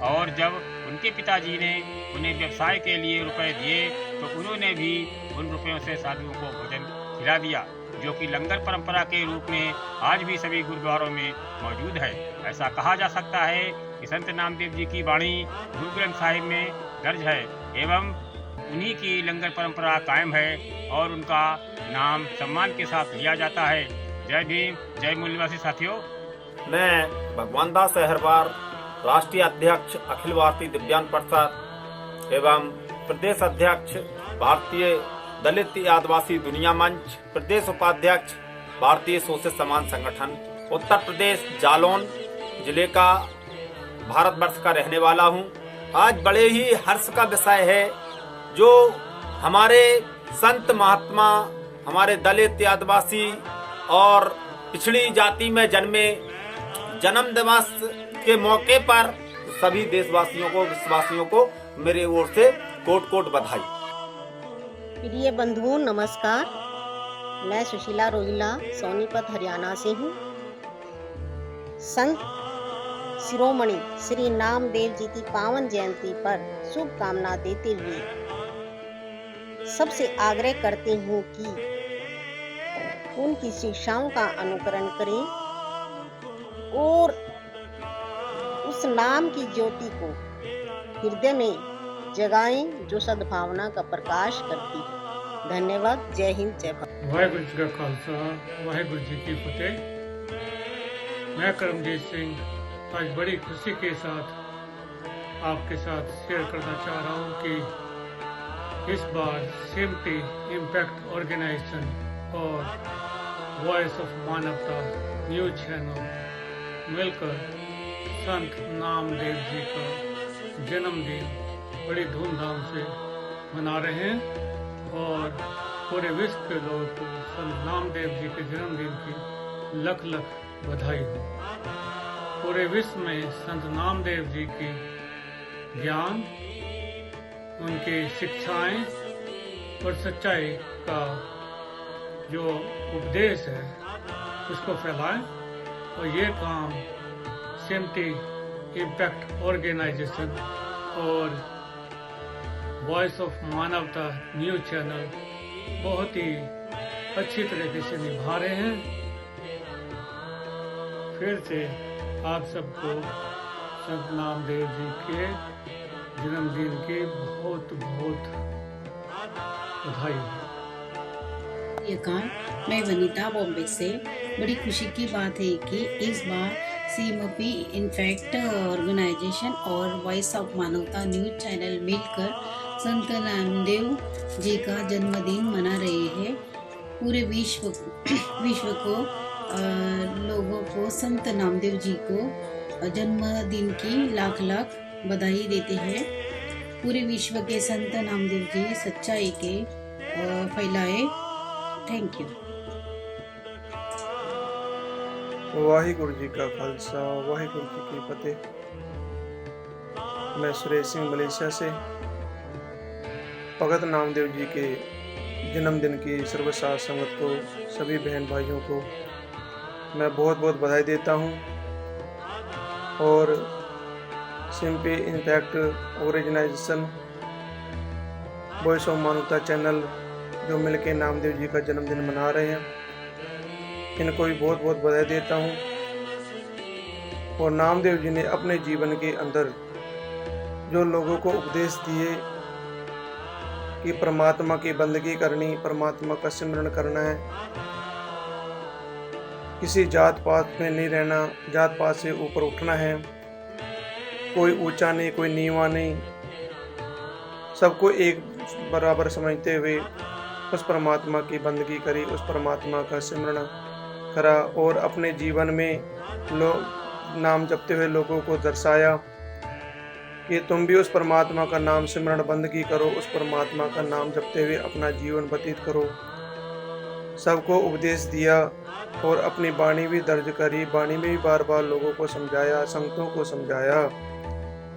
और जब उनके पिताजी ने उन्हें व्यवसाय के लिए रुपए दिए तो उन्होंने भी उन रुपयों से साधुओं को भोजन खिला दिया, जो कि लंगर परंपरा के रूप में आज भी सभी गुरुद्वारों में मौजूद है। ऐसा कहा जा सकता है कि संत नामदेव जी की वाणी गुरु ग्रंथ साहिब में दर्ज है एवं उन्हीं की लंगर परंपरा कायम है और उनका नाम सम्मान के साथ लिया जाता है। जय भीम, जय मूल्यवासी साथियों। मैं भगवान दास सहरवार, राष्ट्रीय अध्यक्ष अखिल भारतीय दिव्यांग परिषद एवं प्रदेश अध्यक्ष भारतीय दलित आदिवासी दुनिया मंच, प्रदेश उपाध्यक्ष भारतीय शोषित समाज संगठन, उत्तर प्रदेश जालौन जिले का भारतवर्ष का रहने वाला हूं। आज बड़े ही हर्ष का विषय है जो हमारे संत महात्मा, हमारे दलित आदिवासी और पिछड़ी जाति में जन्मे जन्म दिवस के मौके पर सभी देशवासियों को, विश्वासियों को मेरे ओर से कोट कोट बधाई। प्रिय बंधुओं नमस्कार, मैं सुशीला रोहिला सोनीपत हरियाणा से हूँ। संत शिरोमणि श्री नामदेव जी की पावन जयंती पर शुभकामना देते हुए सबसे आग्रह करती हूँ कि उनकी शिक्षाओं का अनुकरण करें और उस नाम की ज्योति को हृदय में जगाएं जो सद्भावना का प्रकाश करती है। धन्यवाद। जय हिंद, जय भारत। वाहिगुरु जी का खालसा, वाहिगुरु जी की फतेह। मैं करमजीत सिंह आज बड़ी खुशी के साथ आपके साथ शेयर करना चाह रहा हूँ कि इस बार सिम्पी इम्पैक्ट ऑर्गेनाइजेशन और वॉइस ऑफ मानवता न्यूज चैनल मिलकर संत नामदेव जी का जन्मदिन बड़ी धूमधाम से मना रहे हैं और पूरे विश्व के लोगों को संत नामदेव जी के जन्मदिन की लख लख बधाई हो। पूरे विश्व में संत नामदेव जी की ज्ञान, उनकी शिक्षाएं और सच्चाई का जो उपदेश है उसको फैलाएं और ये काम सिम्पी इम्पैक्ट ऑर्गेनाइजेशन और वॉइस ऑफ मानवता न्यूज चैनल बहुत ही अच्छी तरीके से निभा रहे हैं। फिर से आप सबको संत नामदेव जी के जन्मदिन की बहुत बहुत बधाई। ये काम मैं वनीता बॉम्बे से। बड़ी खुशी की बात है कि इस बार सीएमओपी इम्पैक्ट ऑर्गेनाइजेशन और वॉइस ऑफ मानवता न्यूज चैनल मिलकर संत नामदेव जी का जन्मदिन मना रहे हैं। पूरे विश्व को लोगों को संत नामदेव जी को जन्मदिन की लाख लाख बधाई देते हैं। पूरे विश्व के संत नामदेव जी सच्चाई के फैलाए। Thank you. वाहिगुरु जी का खालसा, वाहिगुरु जी की फतेह। मैं सुरेश सिंह मलेशिया से भगत नामदेव जी के जन्मदिन की सर्वसार संगत को, सभी बहन भाइयों को मैं बहुत बहुत बधाई देता हूं और Simpi impact organisation, voice of Manavta channel जो मिलके नामदेव जी का जन्मदिन मना रहे हैं, इनको भी बहुत बहुत बधाई देता हूं। और नामदेव जी ने अपने जीवन के अंदर जो लोगों को उपदेश दिए कि परमात्मा की बंदगी करनी, परमात्मा का सिमरन करना है, किसी जात पात में नहीं रहना, जात पात से ऊपर उठना है, कोई ऊंचा नहीं कोई नीवा नहीं, सबको एक बराबर समझते हुए उस परमात्मा की बंदगी करी, उस परमात्मा का सिमरन करा और अपने जीवन में नाम जपते हुए लोगों को दर्शाया कि तुम भी उस परमात्मा का नाम सिमरन बंदगी करो, उस परमात्मा का नाम जपते हुए अपना जीवन व्यतीत करो। सबको उपदेश दिया और अपनी वाणी भी दर्ज करी, वाणी में भी बार बार लोगों को समझाया, संतों को समझाया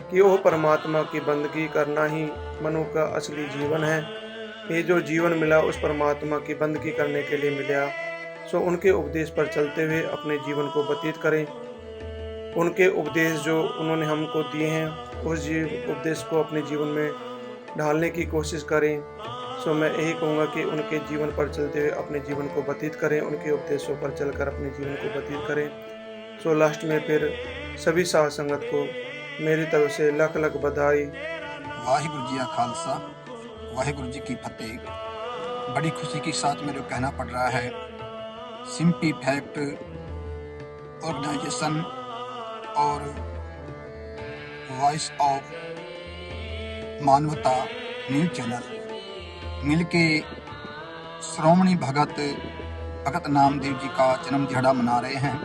कि वो परमात्मा की बंदगी करना ही मनुष्य का असली जीवन है। ये जो जीवन मिला उस परमात्मा की बंदगी करने के लिए मिला, सो उनके उपदेश पर चलते हुए अपने जीवन को व्यतीत करें। उनके उपदेश जो उन्होंने हमको दिए हैं उस उपदेश को अपने जीवन में ढालने की कोशिश करें। सो मैं यही कहूँगा कि उनके जीवन पर चलते हुए अपने जीवन को व्यतीत करें, उनके उपदेशों पर चलकर अपने जीवन को व्यतीत करें। सो लास्ट में फिर सभी साध संगत को मेरी तरफ से लख लख बधाई। वाहिगुरु जी का खालसा, वाहिगुरु जी की फतेह। बड़ी खुशी के साथ मेरे को कहना पड़ रहा है, सिंपी फैक्ट ऑर्गेनाइजेशन और voice of Manavta news channel मिलके श्रोमणी भगत नामदेव जी का जन्म दिहाड़ा मना रहे हैं।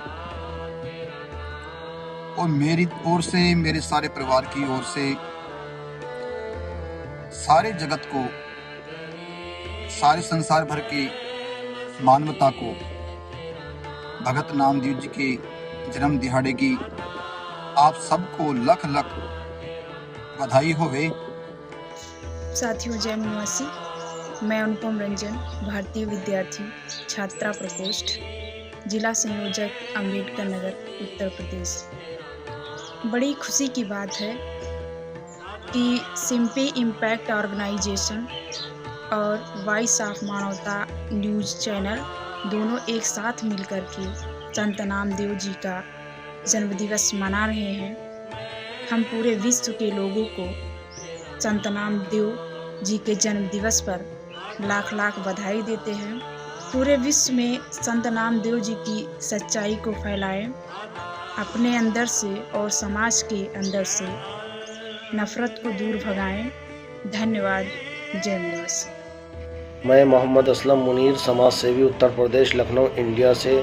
और मेरी ओर से, मेरे सारे परिवार की ओर से, सारे जगत को, सारे संसार भर की मानवता को भगत नामदेव जी के जन्म दिहाड़े की आप सबको लख लख बधाई होवे। साथियों, जय निवासी, मैं अनुपम रंजन, भारतीय विद्यार्थी, छात्रा प्रकोष्ठ, जिला संयोजक, अम्बेडकर नगर, उत्तर प्रदेश। बड़ी खुशी की बात है कि सिंपी इम्पैक्ट ऑर्गेनाइजेशन और voice of Manavta news channel दोनों एक साथ मिलकर के संत नामदेव जी का जन्मदिवस मना रहे हैं। हम पूरे विश्व के लोगों को संत नामदेव जी के जन्मदिवस पर लाख लाख बधाई देते हैं। पूरे विश्व में संत नामदेव जी की सच्चाई को फैलाएं, अपने अंदर से और समाज के अंदर से नफरत को दूर भगाएं। धन्यवाद। जय निवासी। मैं मोहम्मद असलम मुनीर, समाज सेवी, उत्तर प्रदेश, लखनऊ, इंडिया से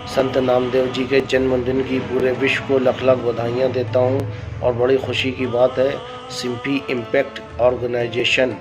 संत नामदेव जी के जन्मदिन की पूरे विश्व को लख लख बधाइयाँ देता हूँ। और बड़ी खुशी की बात है, सिंपी impact organisation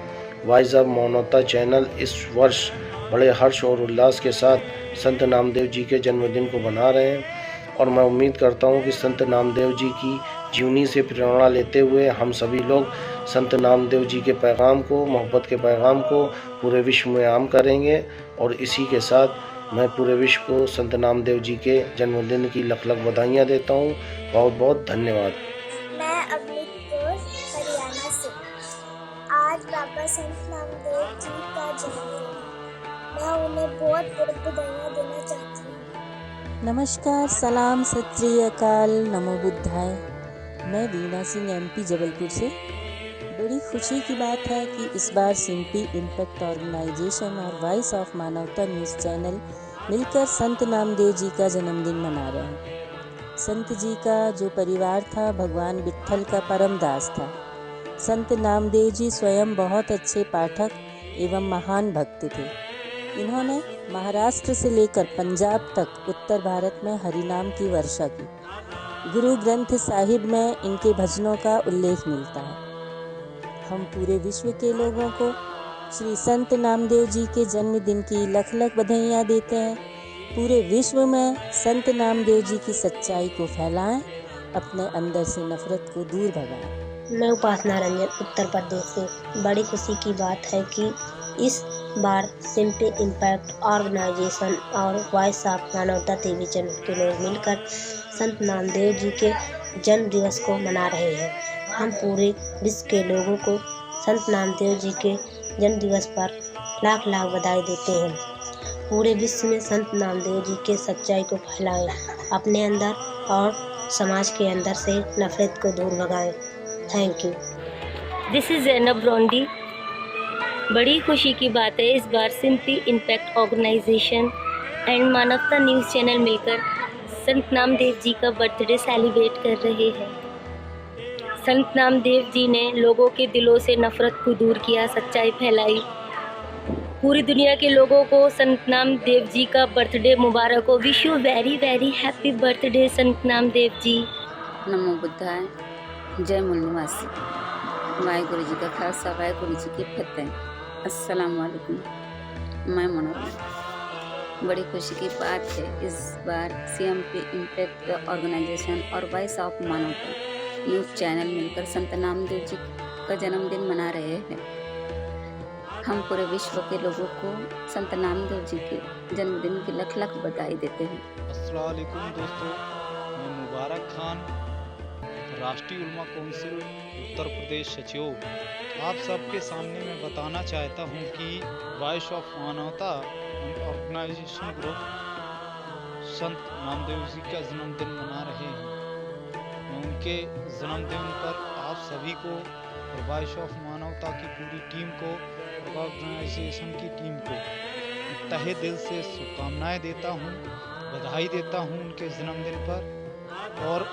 voice of Manavta channel इस वर्ष बड़े हर्ष और उल्लास के साथ संत नामदेव जी के जन्मदिन को मना रहे हैं। और मैं उम्मीद करता हूँ कि संत नामदेव जी की जीवनी से प्रेरणा लेते हुए हम सभी लोग संत नामदेव जी के पैगाम को, मोहब्बत के पैगाम को पूरे विश्व में आम करेंगे। और इसी के साथ मैं पूरे विश्व को संत नामदेव जी के जन्मदिन की लख लख बधाइयाँ देता हूँ। बहुत बहुत धन्यवाद। मैं अमृतपुर, हरियाणा से। आज बाबा संत नामदेव जी का जन्मदिन है। मैं उन्हें बहुत बहुत बधाइयाँ देना चाहती हूँ। नमस्कार, सलाम, सत श्री अकाल, नमो बुद्धाय। मैं वीना सिंह, एमपी जबलपुर से। बड़ी खुशी की बात है कि इस बार सिंपी इम्पैक्ट ऑर्गेनाइजेशन और voice of Manavta news channel मिलकर संत नामदेव जी का जन्मदिन मना रहे हैं। संत जी का जो परिवार था, भगवान विट्ठल का परम दास था। संत नामदेव जी स्वयं बहुत अच्छे पाठक एवं महान भक्त थे। इन्होंने महाराष्ट्र से लेकर पंजाब तक उत्तर भारत में हरिनाम की वर्षा की। गुरु ग्रंथ साहिब में इनके भजनों का उल्लेख मिलता है। हम पूरे विश्व के लोगों को श्री संत नामदेव जी के जन्मदिन की लख लख बधाइयाँ देते हैं। पूरे विश्व में संत नामदेव जी की सच्चाई को फैलाएं, अपने अंदर से नफरत को दूर भगाएं। मैं उपासना रंजन, उत्तर प्रदेश से। बड़ी खुशी की बात है कि इस बार सिंपी इम्पैक्ट ऑर्गेनाइजेशन और वॉइस ऑफ मानवता टीवी चैनल के लोग मिलकर संत नामदेव जी के जन्म दिवस को मना रहे हैं। हम पूरे विश्व के लोगों को संत नामदेव जी के जन्म दिवस पर लाख लाख बधाई देते हैं। पूरे विश्व में संत नामदेव जी के सच्चाई को फैलाएं, अपने अंदर और समाज के अंदर से नफरत को दूर भगाएं। Thank you. This is Zainab Rondi. बड़ी खुशी की बात है, इस बार simply impact organisation and Manavta news channel मिलकर संत नामदेव जी का बर्थडे सेलिब्रेट कर रहे हैं। संत नामदेव जी ने लोगों के दिलों से नफरत को दूर किया, सच्चाई फैलाई। पूरी दुनिया के लोगों को संत नामदेव जी का बर्थडे मुबारक हो। Wish you very very happy birthday संत नामदेव जी। नमो बुद्धाय। जय मूल निवासी। वाहिगुरु जी का खालसा, वाहिगुरु जी की फतेह। अस्सलाम वालेकुम। मैं मनोरमा। बड़ी खुशी की बात है, इस बार सीएमपी इम्पैक्ट ऑर्गेनाइजेशन और voice of Manavta news channel मिलकर संत नामदेव जी का जन्मदिन मना रहे हैं। हम पूरे विश्व के लोगों को संत नामदेव जी के जन्मदिन की लख लख बधाई देते हैं। अस्सलाम वालेकुम दोस्तों, मैं मुबारक खान, राष्ट्रीय उलमा कौंसिल उत्तर प्रदेश सचिव, आप सबके सामने मैं बताना चाहता हूं कि वॉइस ऑफ मानवता ऑर्गेनाइजेशन ग्रुप संत नामदेव जी का जन्मदिन मना रहे हैं। मैं उनके जन्मदिन पर आप सभी को और वॉइस ऑफ मानवता की पूरी टीम को, ऑर्गेनाइजेशन की टीम को तहे दिल से शुभकामनाएं देता हूं, बधाई देता हूं उनके जन्मदिन पर। और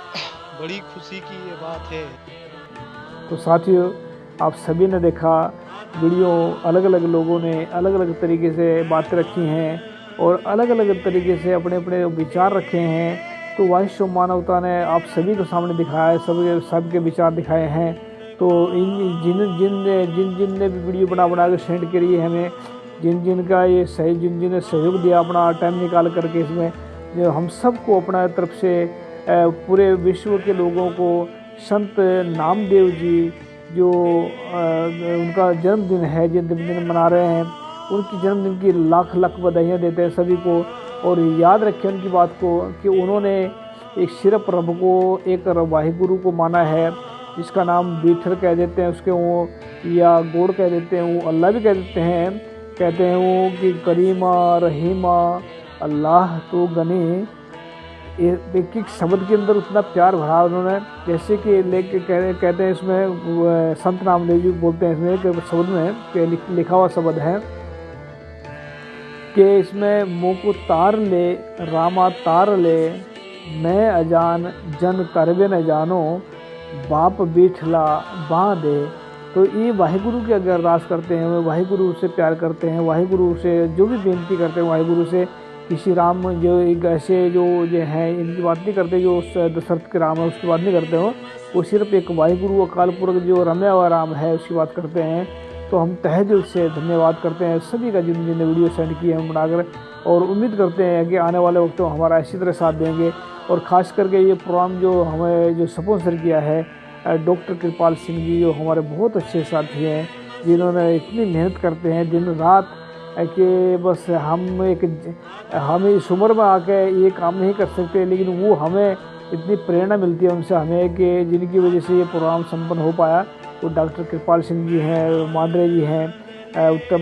बड़ी खुशी की ये बात है। तो साथियों, आप सभी ने देखा वीडियो, अलग अलग लोगों ने अलग अलग तरीके से बातें रखी हैं और अलग अलग तरीके से अपने अपने विचार रखे हैं। तो वॉइस ऑफ मानवता ने आप सभी को सामने दिखाया है, सबके विचार दिखाए हैं। तो जिन ने भी वीडियो बना के सेंड करी है हमें, जिन का ये सही जिन सहयोग दिया अपना टाइम निकाल करके, इसमें जो हम सबको अपना तरफ से पूरे विश्व के लोगों को संत नामदेव जी जो उनका जन्मदिन है, जिन दिन मना रहे हैं, उनकी जन्मदिन की लाख लाख बधाइयाँ देते हैं सभी को। और याद रखें उनकी बात को कि उन्होंने एक सिर्फ रब को, एक वाहिगुरु को माना है, जिसका नाम बीठर कह देते हैं उसके, वो या गोड़ कह देते हैं, वो अल्लाह भी कह देते हैं। कहते हैं वो कि करीमा रहीमा अल्लाह तो गनी, एक एक शब्द के अंदर उतना प्यार भरा उन्होंने। जैसे कि लेके कहते हैं इसमें संत नामदेव जी बोलते हैं इसमें कि शब्द में कि लिखा हुआ शब्द है कि इसमें मुँह को तार ले रामा तार ले, मैं अजान जन करबे न जानो, बाप बीठला बाँ दे। तो ये वाहिगुरु की अगर अरदास करते हैं, वाहिगुरु से प्यार करते हैं, वाहिगुरु से जो भी बेनती करते हैं, वाहिगुरु से किसी राम जो ऐसे जो हैं इनकी बात नहीं करते, जो दशरथ के राम है उसकी बात नहीं करते हो, वो सिर्फ एक वाहिगुरु अकाल पुरख जो रम्या हुआ राम है उसकी बात करते हैं। तो हम तहे दिल से धन्यवाद करते हैं सभी का जिन वीडियो सेंड किए हैं बनाकर, और उम्मीद करते हैं कि आने वाले वक्त में हमारा इसी तरह साथ देंगे। और ख़ास करके ये प्रोग्राम जो हमें जो स्पॉन्सर किया है डॉक्टर कृपाल सिंह जी, जो हमारे बहुत अच्छे साथी हैं, जिन्होंने इतनी मेहनत करते हैं दिन रात कि बस हम इस उम्र में आके ये काम नहीं कर सकते, लेकिन वो हमें इतनी प्रेरणा मिलती है उनसे हमें कि जिनकी वजह से ये प्रोग्राम संपन्न हो पाया। तो डॉक्टर कृपाल सिंह जी हैं, मांद्रे जी हैं, उत्तम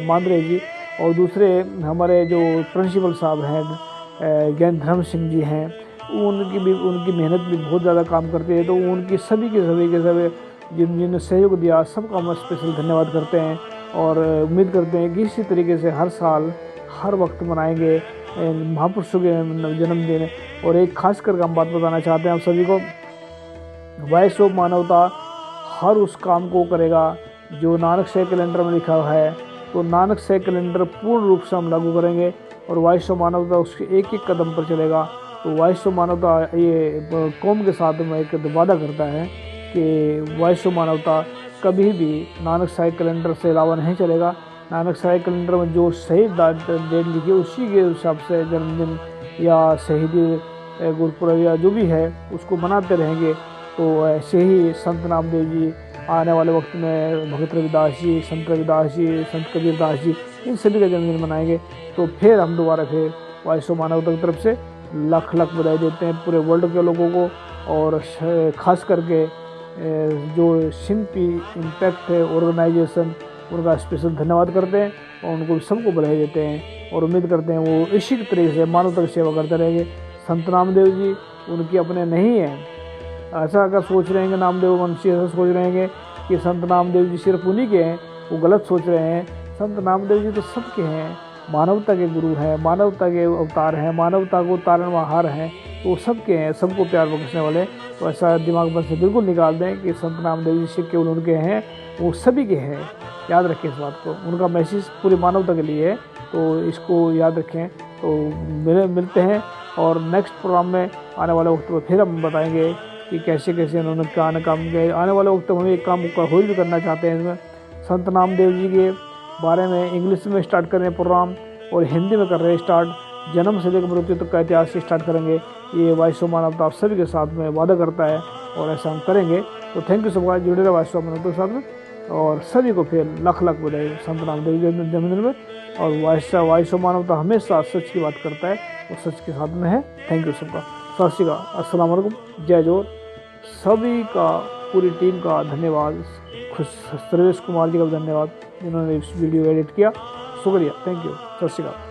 मांद्रे जी, और दूसरे हमारे जो प्रिंसिपल साहब हैं ज्ञान धर्म सिंह जी हैं, उनकी मेहनत भी बहुत ज़्यादा काम करते हैं। तो उनकी सभी के सभी जिन सहयोग दिया सबका हम स्पेशल धन्यवाद करते हैं। और उम्मीद करते हैं कि इसी तरीके से हर साल हर वक्त मनाएंगे महापुरुषों के जन्मदिन। और एक खास कर हम बात बताना चाहते हैं आप सभी को, वॉइस ऑफ मानवता हर उस काम को करेगा जो नानक शाही कैलेंडर में लिखा हुआ है। तो नानक शाही कैलेंडर पूर्ण रूप से हम लागू करेंगे और वॉइस ऑफ मानवता उसके एक एक कदम पर चलेगा। तो वॉइस ऑफ मानवता ये कौम के साथ में एक वादा करता है कि वॉइस ऑफ मानवता कभी भी नानक शाही कैलेंडर से अलावा नहीं चलेगा। नानक शाही कैलेंडर में जो सही डेट लिखी है उसी के हिसाब से जन्मदिन या शहीदी गुरपुरब या जो भी है उसको मनाते रहेंगे। तो ऐसे ही संत नामदेव जी आने वाले वक्त में, भगत रविदास जी, संत रविदास जी, संत कबीरदास जी, इन सभी का जन्मदिन मनाएंगे। तो फिर हम दोबारा फिर वॉइस ऑफ मानवता की तरफ से लाख लाख बधाई देते हैं पूरे वर्ल्ड के लोगों को, और ख़ास करके जो सिंपी इम्पैक्ट है ऑर्गेनाइजेशन, उनका स्पेशल धन्यवाद करते हैं और उनको सबको बधाई देते हैं। और उम्मीद करते हैं वो इसी तरीके से मानवता की सेवा करते रहेंगे। संत नामदेव जी उनकी अपने नहीं हैं, ऐसा अगर सोच रहे हैं नामदेव वंशी, ऐसा सोच रहे हैं कि संत नामदेव जी सिर्फ उन्हीं के हैं, वो गलत सोच रहे हैं। संत नामदेव जी तो सबके हैं, मानवता के गुरु हैं, मानवता के अवतार हैं, मानवता को तारणहार हैं, तो सबके हैं, सबको प्यार बख्शने वाले। तो ऐसा दिमाग में से बिल्कुल निकाल दें कि संत नामदेव जी से केवल उनके हैं, वो सभी के हैं। याद रखें इस बात को, उनका मैसेज पूरी मानवता के लिए है, तो इसको याद रखें। तो मिलते हैं और नेक्स्ट प्रोग्राम में आने वाले वक्त में फिर हम बताएंगे कि कैसे कैसे उन्होंने क्या काम किया। आने वाले वक्त में हम एक काम का होल भी करना चाहते हैं इसमें, संत नामदेव जी के बारे में इंग्लिश में स्टार्ट कर रहे हैं प्रोग्राम और हिंदी में कर रहे हैं स्टार्ट, जन्म से लेकर मृत्यु तक का इतिहास से स्टार्ट करेंगे। ये वॉइस ऑफ मानवता आप सभी के साथ में वादा करता है और ऐसा हम करेंगे। तो थैंक यू सब मच, जुड़े रहे वॉइस ऑफ मानवता के साथ में, और सभी को फिर लाख लाख बधाई संत नामदेव जी जन्मदिन में। और वॉइस ऑफ मानवता हमेशा सच की बात करता है और सच के साथ में है। थैंक यू सबका। सत श्री अकाल, अस्सलाम वालेकुम, जय जोर। सभी का, पूरी टीम का धन्यवाद। सर्वेश कुमार जी का भी धन्यवाद जिन्होंने इस वीडियो एडिट किया। शुक्रिया, थैंक यू, सत श्री अकाल।